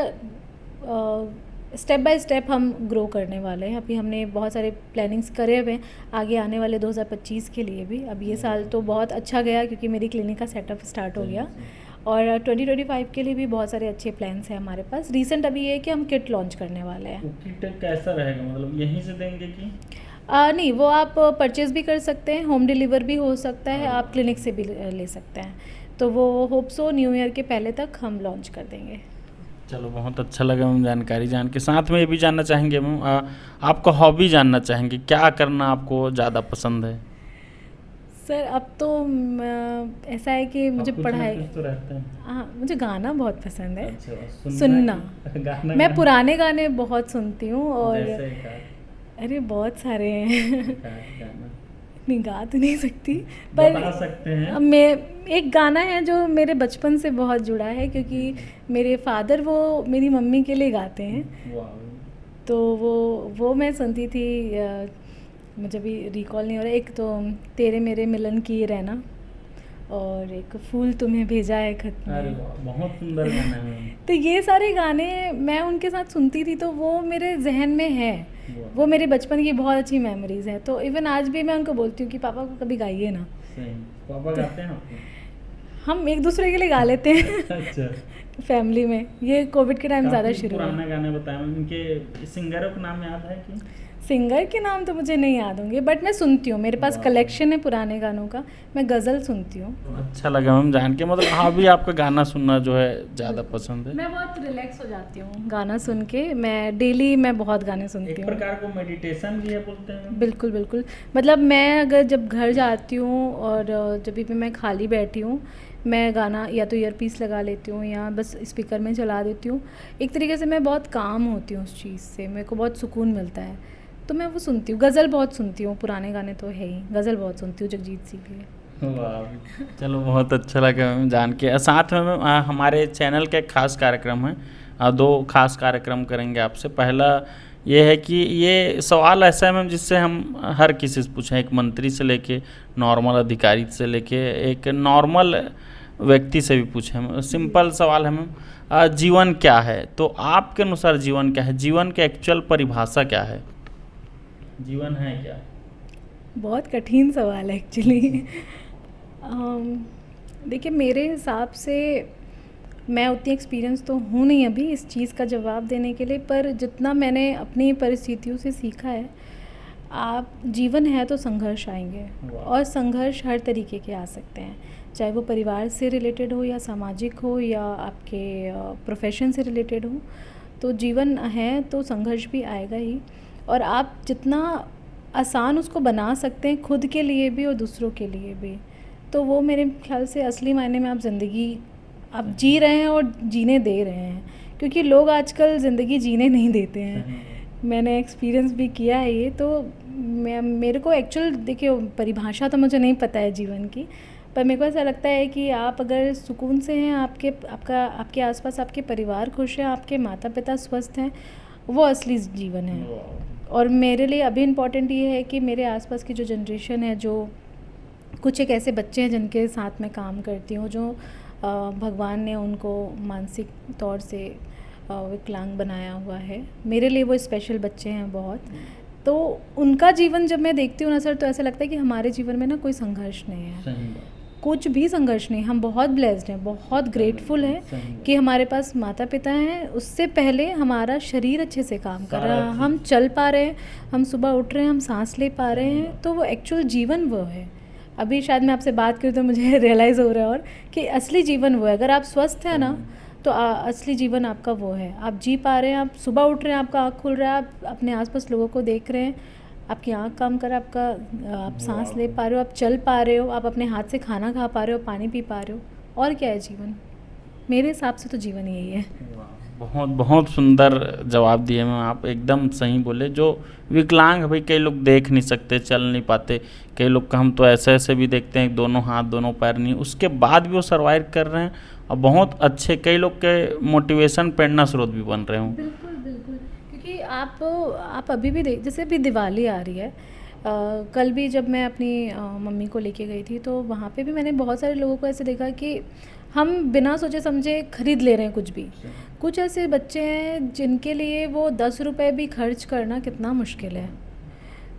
स्टेप बाय स्टेप हम ग्रो करने वाले हैं। अभी हमने बहुत सारे प्लानिंग्स करे हुए हैं आगे आने वाले 2025 के लिए भी। अब ये साल तो बहुत अच्छा गया क्योंकि मेरी क्लिनिक का सेटअप स्टार्ट हो गया, और 2025 के लिए भी बहुत सारे अच्छे प्लान्स हैं हमारे पास। रीसेंट अभी ये है कि हम किट लॉन्च करने वाले हैं। किट कैसा रहेगा, मतलब यहीं से देंगे कि नहीं, वो आप परचेज़ भी कर सकते हैं, होम डिलीवर भी हो सकता है, आप क्लिनिक से भी ले सकते हैं। तो वो होप सो न्यू ईयर के पहले तक हम लॉन्च कर देंगे। चलो, बहुत अच्छा लगा मैम जानकारी जान के। साथ में ये भी जानना चाहेंगे मैम, आपका हॉबी जानना चाहेंगे, क्या करना आपको ज़्यादा पसंद है? सर अब तो ऐसा है कि मुझे पढ़ाई, तो रहता है। हाँ, मुझे गाना बहुत पसंद है। अच्छा, सुनना गाना मैं पुराने गाने बहुत सुनती हूँ। और जैसे अरे बहुत सारे हैं गाना नहीं गा तो नहीं सकती, पर बता सकते हैं। मैं एक गाना है जो मेरे बचपन से बहुत जुड़ा है, क्योंकि मेरे फादर वो मेरी मम्मी के लिए गाते हैं। वाह। तो वो मैं सुनती थी। मुझे भी रिकॉल नहीं हो रहा। एक तो तेरे मेरे मिलन की रहना, और एक फूल तुम्हें भेजा है खत अरे में। वाह, बहुत सुंदर गाना है मैम। तो ये सारे गाने मैं उनके साथ सुनती थी, तो वो मेरे जहन में है, वाह, वो मेरे बचपन की बहुत अच्छी मेमोरीज है। तो इवन आज भी मैं उनको बोलती हूँ कि पापा को कभी गाइए ना। सही। पापा गाते हैं आपको? हम एक दूसरे के लिए गा लेते हैं अच्छा। फैमिली में। ये कोविड के टाइम ज़्यादा काफी शुरू हुआ। पुराना गाने बताए मैम, इनके सिंगरों का नाम याद है कि? सिंगर के नाम तो मुझे नहीं याद होंगे, बट मैं सुनती हूँ, मेरे पास वाह। कलेक्शन है पुराने गानों का। मैं गज़ल सुनती हूँ। अच्छा लगा मैम जान के, मतलब हाँ भी आपका गाना सुनना जो है ज़्यादा पसंद है। मैं बहुत रिलैक्स हो जाती हूँ गाना सुन के। मैं डेली बहुत गाने सुनती एक हूँ। प्रकार को मेडिटेशन भी है बोलते हैं। बिल्कुल बिल्कुल। मतलब मैं अगर जब घर जाती हूँ और जब भी मैं खाली बैठी हूँ, मैं गाना या तो ईयरपीस लगा लेती हूँ या बस स्पीकर में चला देती हूँ। एक तरीके से मैं बहुत काम होती हूँ उस चीज़ से, मेरे को बहुत सुकून मिलता है, तो मैं वो सुनती हूँ। गज़ल बहुत सुनती हूँ, पुराने गाने तो है ही, गज़ल बहुत सुनती हूँ जगजीत सिंह की। वाह, चलो बहुत अच्छा लगा मैम जान के। साथ में मैम हमारे चैनल का एक खास कार्यक्रम है, दो खास कार्यक्रम करेंगे आपसे। पहला ये है कि ये सवाल ऐसा है मैम जिससे हम हर किसी से पूछें, एक मंत्री से लेके नॉर्मल अधिकारी से लेके एक नॉर्मल व्यक्ति से भी पूछें। सिंपल सवाल है मैम, जीवन क्या है? तो आपके अनुसार जीवन क्या है? जीवन की एक्चुअल परिभाषा क्या है? जीवन है क्या? बहुत कठिन सवाल है एक्चुअली। देखिए, मेरे हिसाब से मैं उतनी एक्सपीरियंस तो हूँ नहीं अभी इस चीज़ का जवाब देने के लिए, पर जितना मैंने अपनी परिस्थितियों से सीखा है, आप जीवन है तो संघर्ष आएंगे, और संघर्ष हर तरीके के आ सकते हैं, चाहे वो परिवार से रिलेटेड हो या सामाजिक हो या आपके प्रोफेशन से रिलेटेड हो। तो जीवन है तो संघर्ष भी आएगा ही, और आप जितना आसान उसको बना सकते हैं खुद के लिए भी और दूसरों के लिए भी, तो वो मेरे ख्याल से असली मायने में आप ज़िंदगी आप जी रहे हैं और जीने दे रहे हैं। क्योंकि लोग आजकल ज़िंदगी जीने नहीं देते हैं, मैंने एक्सपीरियंस भी किया है ये। तो मेरे को एक्चुअल देखिए परिभाषा तो मुझे नहीं पता है जीवन की, पर मेरे को ऐसा लगता है कि आप अगर सुकून से हैं, आपके आसपास आपके परिवार खुश है, आपके माता पिता स्वस्थ हैं, वो असली जीवन है। और मेरे लिए अभी इम्पॉर्टेंट ये है कि मेरे आसपास की जो जनरेशन है, जो कुछ एक ऐसे बच्चे हैं जिनके साथ मैं काम करती हूँ, जो भगवान ने उनको मानसिक तौर से विकलांग बनाया हुआ है, मेरे लिए वो स्पेशल बच्चे हैं बहुत। तो उनका जीवन जब मैं देखती हूँ ना सर, तो ऐसा लगता है कि हमारे जीवन में ना कोई संघर्ष नहीं है, कुछ भी संघर्ष नहीं। हम बहुत ब्लेस्ड हैं, बहुत ग्रेटफुल हैं कि हमारे पास माता पिता हैं। उससे पहले हमारा शरीर अच्छे से काम कर रहा है, हम चल पा रहे हैं, हम सुबह उठ रहे हैं, हम सांस ले पा रहे हैं, तो वो एक्चुअल जीवन वो है। अभी शायद मैं आपसे बात करूँ तो मुझे रियलाइज़ हो रहा है और कि असली जीवन वो है। अगर आप स्वस्थ हैं ना, तो असली जीवन आपका वो है। आप जी पा रहे हैं, आप सुबह उठ रहे हैं, आपका आँख खुल रहा है, आप अपने आसपास लोगों को देख रहे हैं, आपकी आँख काम कर, आप सांस ले पा रहे हो, आप चल पा रहे हो, आप अपने हाथ से खाना खा पा रहे हो, पानी पी पा रहे हो। और क्या है जीवन? मेरे हिसाब से तो जीवन यही है। बहुत बहुत सुंदर जवाब दिए मैम, आप एकदम सही बोले। जो विकलांग भाई, कई लोग देख नहीं सकते, चल नहीं पाते, कई लोग का हम तो ऐसे भी देखते हैं दोनों हाथ दोनों पैर नहीं, उसके बाद भी वो सर्वाइव कर रहे हैं और बहुत अच्छे, कई लोग के मोटिवेशन प्रेरणा स्रोत भी बन रहे हों। बिल्कुल बिल्कुल, क्योंकि आप अभी भी देख, जैसे अभी दिवाली आ रही है, कल भी जब मैं अपनी मम्मी को लेके गई थी, तो वहाँ पे भी मैंने बहुत सारे लोगों को ऐसे देखा कि हम बिना सोचे समझे खरीद ले रहे हैं कुछ भी। कुछ ऐसे बच्चे हैं जिनके लिए वो 10 रुपये भी खर्च करना कितना मुश्किल है।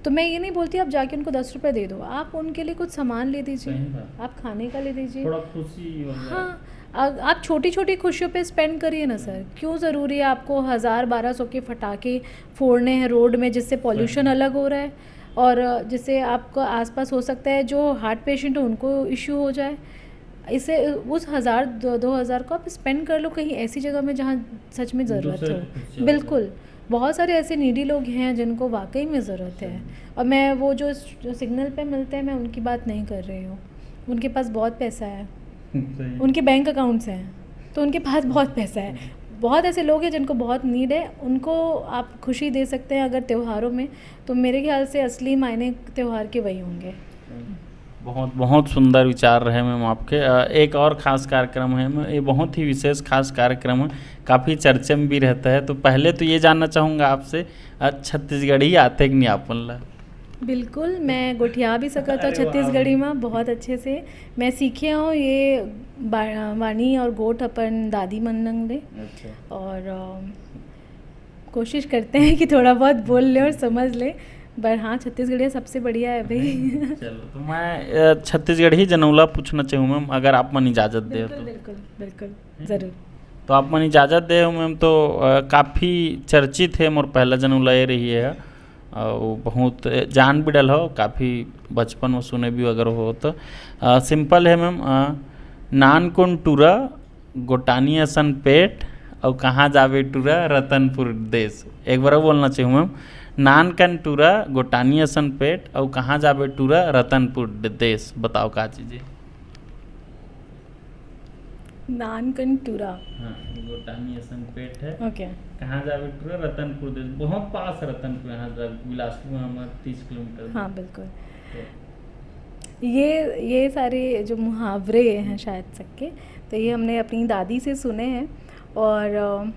तो मैं ये नहीं बोलती आप जाके उनको 10 रुपये दे दो, आप उनके लिए कुछ सामान ले दीजिए, आप खाने का ले दीजिए, थोड़ा खुशी। हाँ, आप छोटी छोटी खुशियों पे स्पेंड करिए ना सर। क्यों ज़रूरी है आपको 1000-1200 के फटाके फोड़ने हैं रोड में, जिससे पॉल्यूशन अलग हो रहा है और जिससे आपको आसपास हो सकता है जो हार्ट पेशेंट है उनको इश्यू हो जाए। इसे उस 1000-2000 को आप स्पेंड कर लो कहीं ऐसी जगह में जहाँ सच में ज़रूरत हो। बिल्कुल, बहुत सारे ऐसे नीडी लोग हैं जिनको वाकई में ज़रूरत है। और मैं वो जो सिग्नल पे मिलते हैं, मैं उनकी बात नहीं कर रही हूँ। उनके पास बहुत पैसा है, उनके बैंक अकाउंट्स हैं, तो उनके पास बहुत पैसा है। बहुत ऐसे लोग हैं जिनको बहुत नीड है, उनको आप खुशी दे सकते हैं अगर त्योहारों में। तो मेरे ख्याल से असली मायने त्यौहार के वही होंगे। बहुत बहुत सुंदर विचार रहे मैम आपके। एक और ख़ास कार्यक्रम है, ये बहुत ही विशेष खास कार्यक्रम है, काफ़ी चर्चे में भी रहता है। तो पहले तो ये जानना चाहूँगा आपसे, छत्तीसगढ़ी आते कि नहीं आपन ला? बिल्कुल, मैं गोठिया भी सकत हूँ अरे वाह छत्तीसगढ़ी भाई। में बहुत अच्छे से। मैं सीखे हूँ ये वाणी और गोठ अपन दादी मन लंग ले। अच्छा। और कोशिश करते हैं कि थोड़ा बहुत बोल ले और समझ ले। पर हाँ, छत्तीसगढ़िया सबसे बढ़िया है भाई। चलो, तो मैं छत्तीसगढ़ी जनौला पूछना चाहूँ मैम, अगर आप मन इजाज़त दे बिल्कुल तो। बिल्कुल बिल्कुल ज़रूर। तो आप मन इजाज़त दे हो मैम, तो काफ़ी चर्चित है मोर पहला जनौला ये रही है। और बहुत जान भी डल हो, काफ़ी बचपन में सुने भी अगर हो तो। सिंपल है मैम, नान कुन टूरा गोटानी असन पेट और कहाँ जावे टूरा रतनपुर देश। एक बार और बोलना चाहिए मैम, नान कन टूरा गोटानी असन पेट और कहाँ जावे टूरा रतनपुर देश। बताओ का चीज़ है? नानकनटूरा। हाँ, गोटानी असन पेट है, ओके। कहाँ जावे टूरा रतनपुर देश। बहुत पास है रतनपुर, यहाँ बिलासपुर में हमारे 30 किलोमीटर। हाँ बिल्कुल। तो ये सारे जो मुहावरे हैं शायद सबके, तो ये हमने अपनी दादी से सुने हैं। और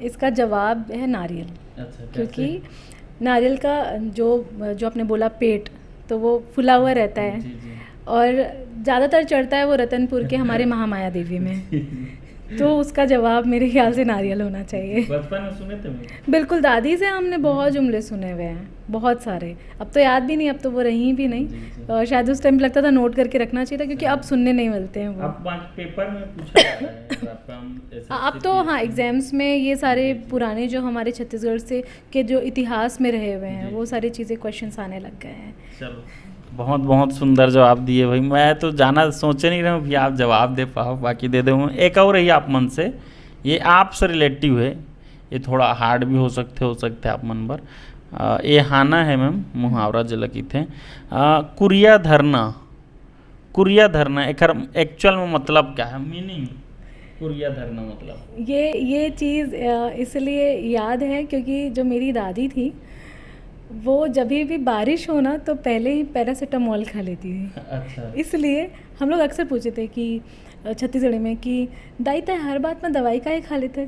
इसका जवाब है नारियल। अच्छा, क्योंकि कैसे? नारियल का जो जो आपने बोला पेट, तो वो फुला हुआ रहता है। जी जी। और ज़्यादातर चढ़ता है वो रतनपुर के हमारे महामाया देवी में। तो उसका जवाब मेरे ख्याल से नारियल होना चाहिए। बचपन में सुने थे मैं। बिल्कुल, दादी से हमने बहुत जुमले सुने हुए हैं, बहुत सारे। अब तो याद भी नहीं, अब तो वो रही भी जी, नहीं। जी। और शायद उस टाइम लगता था नोट करके रखना चाहिए था, क्योंकि अब सुनने नहीं मिलते हैं वो। अब बाकी पेपर में पूछा जाता है, अगर आपका हम अब तो हाँ, एग्जाम्स में ये सारे पुराने जो हमारे छत्तीसगढ़ से के जो इतिहास में रहे हुए हैं, जी। वो सारी चीज़ें क्वेश्चंस आने लग गए हैं। चलो, बहुत बहुत सुंदर जवाब दिए भाई। मैं तो जाना सोचे नहीं रहा हूँ कि आप जवाब दे पाओ, बाकी दे दूँ। एक और रही आप मन से, ये आपसे रिलेटिव है, ये थोड़ा हार्ड भी हो सकते आप मन पर। ये हाना है मैम, मुहावरा जो लगी थे। कुरिया धरना, कुरिया धरना एक एक्चुअल में मतलब क्या है, मीनिंग? कुरिया धरना मतलब ये चीज़ इसलिए याद है क्योंकि जो मेरी दादी थी, वो जब भी बारिश हो ना, तो पहले ही पैरासीटामोल खा लेती थी। अच्छा। इसलिए हम लोग अक्सर पूछते थे कि छत्तीसगढ़ी में कि दाई तय हर बात में दवाई काहे खा लेते?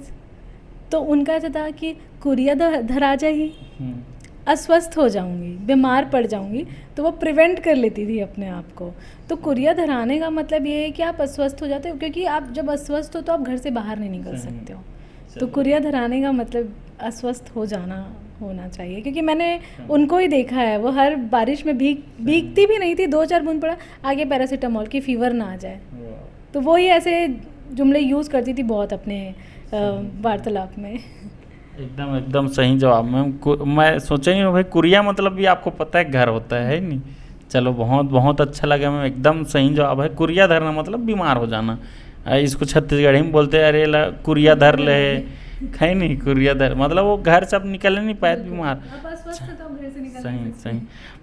तो उनका ऐसा था कि कुरिया धरा जाही, अस्वस्थ हो जाऊंगी, बीमार पड़ जाऊंगी, तो वो प्रिवेंट कर लेती थी अपने आप को। तो कुरिया धराने का मतलब ये है कि आप अस्वस्थ हो जाते हो, क्योंकि आप जब अस्वस्थ हो तो आप घर से बाहर नहीं निकल सकते हो। तो कुरिया धराने का मतलब अस्वस्थ हो जाना होना चाहिए, क्योंकि मैंने उनको ही देखा है, वो हर बारिश में भीगती भी नहीं थी, 2-4 बूंद पड़ा आगे पैरासीटामोल की फीवर ना आ जाए। तो वो ही ऐसे जुमले यूज़ करती थी बहुत अपने वार्तालाप में। एकदम एकदम सही जवाब मैम। मैं सोचा ही भाई कुरिया मतलब भी आपको पता है घर होता है नहीं। चलो, बहुत बहुत अच्छा लगा मैम, एकदम सही जवाब है। कुरिया धरना मतलब बीमार हो जाना। इसको छत्तीसगढ़ी में बोलते हैं, अरे ला कुरिया धर ले, कहीं नहीं कुरिया धर मतलब वो घर से अब निकल नहीं पाए, बीमार। सही सही,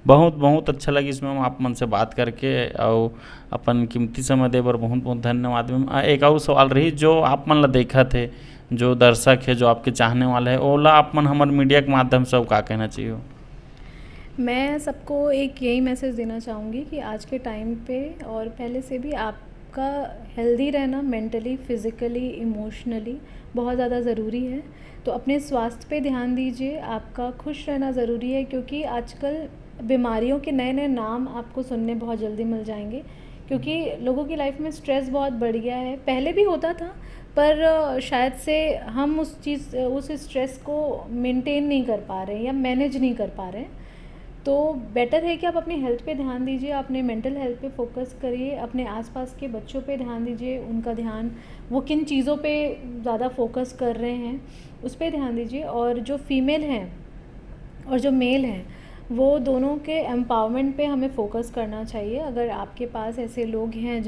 बहुत बहुत अच्छा लगी इसमें आप मन से बात करके, और अपन कीमती समय दे बर बहुत बहुत धन्यवाद मैम। एक और सवाल रही, जो आप मन ला देखा थे, जो दर्शक है, जो आपके चाहने वाले हैं, ओला आप मन हमारे मीडिया के माध्यम से का कहना चाहिए? मैं सबको एक यही मैसेज देना चाहूँगी कि आज के टाइम पे और पहले से भी आपका हेल्दी रहना, मेंटली, फिज़िकली, इमोशनली बहुत ज़्यादा ज़रूरी है। तो अपने स्वास्थ्य पे ध्यान दीजिए, आपका खुश रहना ज़रूरी है, क्योंकि आजकल बीमारियों के नए नए नाम आपको सुनने बहुत जल्दी मिल जाएंगे, क्योंकि लोगों की लाइफ में स्ट्रेस बहुत बढ़ गया है। पहले भी होता था, पर शायद से हम उस स्ट्रेस को मेंटेन नहीं कर पा रहे हैं या मैनेज नहीं कर पा रहे हैं। तो बेटर है कि आप अपनी हेल्थ पे ध्यान दीजिए, अपने मेंटल हेल्थ पे फोकस करिए, अपने आसपास के बच्चों पे ध्यान दीजिए, उनका ध्यान, वो किन चीज़ों पे ज़्यादा फोकस कर रहे हैं उस पर ध्यान दीजिए। और जो फीमेल हैं और जो मेल हैं, वो दोनों के एम्पावरमेंट पे हमें फोकस करना चाहिए। अगर आपके पास ऐसे लोग हैं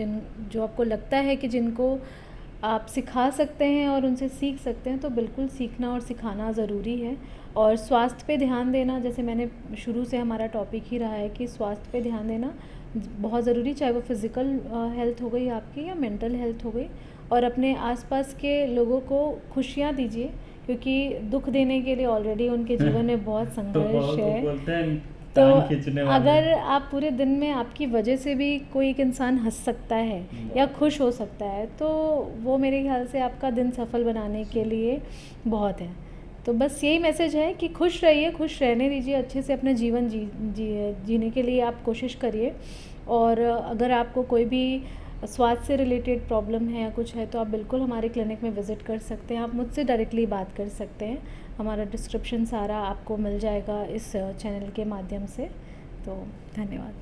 जो आपको लगता है कि जिनको आप सिखा सकते हैं और उनसे सीख सकते हैं, तो बिल्कुल सीखना और सिखाना ज़रूरी है। और स्वास्थ्य पे ध्यान देना, जैसे मैंने शुरू से हमारा टॉपिक ही रहा है कि स्वास्थ्य पे ध्यान देना बहुत ज़रूरी, चाहे वो फिज़िकल हेल्थ हो गई आपकी या मेंटल हेल्थ हो गई। और अपने आसपास के लोगों को खुशियाँ दीजिए, क्योंकि दुख देने के लिए ऑलरेडी उनके जीवन में बहुत संघर्ष है। तो अगर आप पूरे दिन में आपकी वजह से भी कोई एक इंसान हंस सकता है या खुश हो सकता है, तो वो मेरे ख्याल से आपका दिन सफल बनाने के लिए बहुत है। तो बस यही मैसेज है कि खुश रहिए, खुश रहने दीजिए, अच्छे से अपना जीवन जीने के लिए आप कोशिश करिए। और अगर आपको कोई भी स्वास्थ्य से रिलेटेड प्रॉब्लम है या कुछ है तो आप बिल्कुल हमारे क्लिनिक में विज़िट कर सकते हैं। आप मुझसे डायरेक्टली बात कर सकते हैं। हमारा डिस्क्रिप्शन सारा आपको मिल जाएगा इस चैनल के माध्यम से। तो धन्यवाद।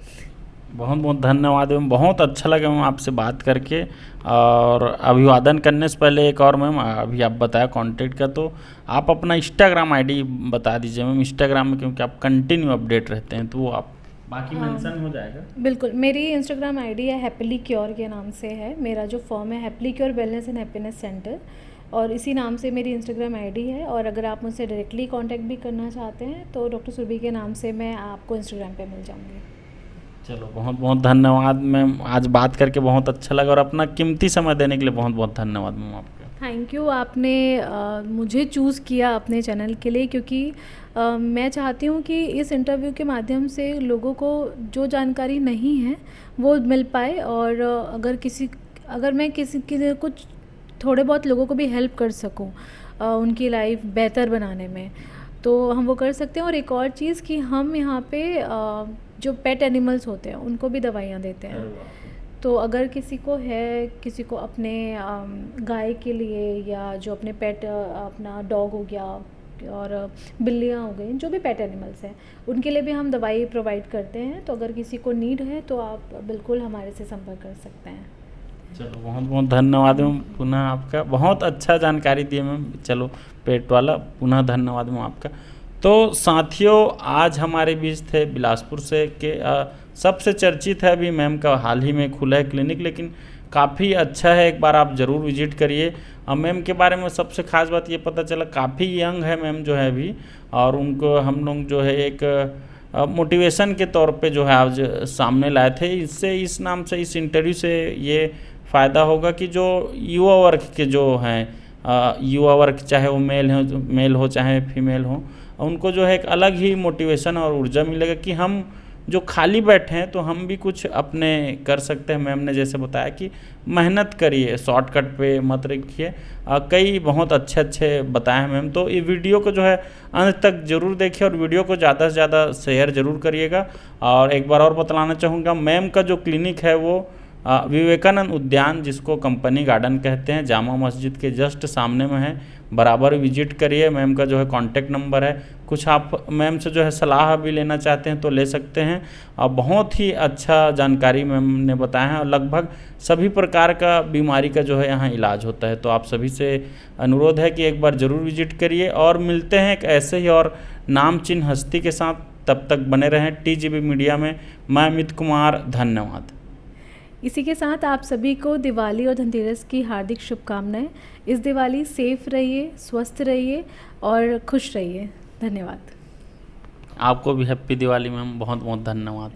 बहुत बहुत धन्यवाद मैम, बहुत अच्छा लगा मैम आपसे बात करके। और अभिवादन करने से पहले एक और मैम, अभी आप बताया कांटेक्ट का, तो आप अपना इंस्टाग्राम आईडी बता दीजिए मैम। इंस्टाग्राम में क्योंकि आप कंटिन्यू अपडेट रहते हैं तो वो आप बाकी मेंशन हो जाएगा। बिल्कुल, मेरी इंस्टाग्राम आईडी है हैप्पीली क्योर के नाम से है। मेरा जो फॉर्म है happily cure wellness and happiness centre, और इसी नाम से मेरी इंस्टाग्राम आईडी है। और अगर आप मुझसे डायरेक्टली कांटेक्ट भी करना चाहते हैं तो डॉक्टर सुरभि के नाम से मैं आपको इंस्टाग्राम पे मिल जाऊंगी। चलो बहुत बहुत धन्यवाद मैम, आज बात करके बहुत अच्छा लगा और अपना कीमती समय देने के लिए बहुत बहुत धन्यवाद मैम आपका। थैंक यू, आपने मुझे चूज़ किया अपने चैनल के लिए, क्योंकि मैं चाहती हूँ कि इस इंटरव्यू के माध्यम से लोगों को जो जानकारी नहीं है वो मिल पाए। और अगर मैं किसी कुछ थोड़े बहुत लोगों को भी हेल्प कर सकूँ उनकी लाइफ बेहतर बनाने में, तो हम वो कर सकते हैं। और एक और चीज़ कि हम यहाँ पे जो पेट एनिमल्स होते हैं उनको भी दवाइयाँ देते हैं। तो अगर किसी को अपने गाय के लिए या जो अपने पेट, अपना डॉग हो गया और बिल्लियाँ हो गई, जो भी पेट एनिमल्स हैं उनके लिए भी हम दवाई प्रोवाइड करते हैं। तो अगर किसी को नीड है तो आप बिल्कुल हमारे से संपर्क कर सकते हैं। चलो बहुत बहुत धन्यवाद मैम, पुनः आपका बहुत अच्छा जानकारी दिए मैम। चलो पेट वाला, पुनः धन्यवाद मैम आपका। तो साथियों, आज हमारे बीच थे बिलासपुर से के सबसे चर्चित है, अभी मैम का हाल ही में खुला है क्लिनिक, लेकिन काफ़ी अच्छा है, एक बार आप ज़रूर विजिट करिए। मैम के बारे में सबसे खास बात ये पता चला, काफ़ी यंग है मैम जो है अभी, और उनको हम लोग जो है एक मोटिवेशन के तौर पे जो है आज सामने लाए थे। इससे, इस नाम से, इस इंटरव्यू से ये फ़ायदा होगा कि जो युवा वर्ग के जो हैं, युवा वर्ग चाहे वो मेल हो चाहे फीमेल हो, उनको जो है एक अलग ही मोटिवेशन और ऊर्जा मिलेगा कि हम जो खाली बैठे हैं तो हम भी कुछ अपने कर सकते हैं। मैम ने जैसे बताया कि मेहनत करिए, शॉर्टकट पे मत रखिए। कई बहुत अच्छे बताए हैं मैम। तो ये वीडियो को जो है अंत तक जरूर देखिए और वीडियो को ज़्यादा से ज़्यादा शेयर जरूर करिएगा। और एक बार और बतलाना चाहूँगा, मैम का जो क्लिनिक है वो विवेकानंद उद्यान, जिसको कंपनी गार्डन कहते हैं, जामा मस्जिद के जस्ट सामने में है। बराबर विजिट करिए। मैम का जो है कांटेक्ट नंबर है। कुछ आप मैम से जो है सलाह भी लेना चाहते हैं तो ले सकते हैं। और बहुत ही अच्छा जानकारी मैम ने बताया है, और लगभग सभी प्रकार का बीमारी का जो है यहाँ इलाज होता है। तो आप सभी से अनुरोध है कि एक बार ज़रूर विजिट करिए। और मिलते हैं एक ऐसे ही और नामचीन हस्ती के साथ। तब तक बने रहें TGB मीडिया में। मैं अमित कुमार, धन्यवाद। इसी के साथ आप सभी को दिवाली और धनतेरस की हार्दिक शुभकामनाएं। इस दिवाली सेफ रहिए, स्वस्थ रहिए और खुश रहिए। धन्यवाद। आपको भी हैप्पी दिवाली मैम, बहुत बहुत धन्यवाद।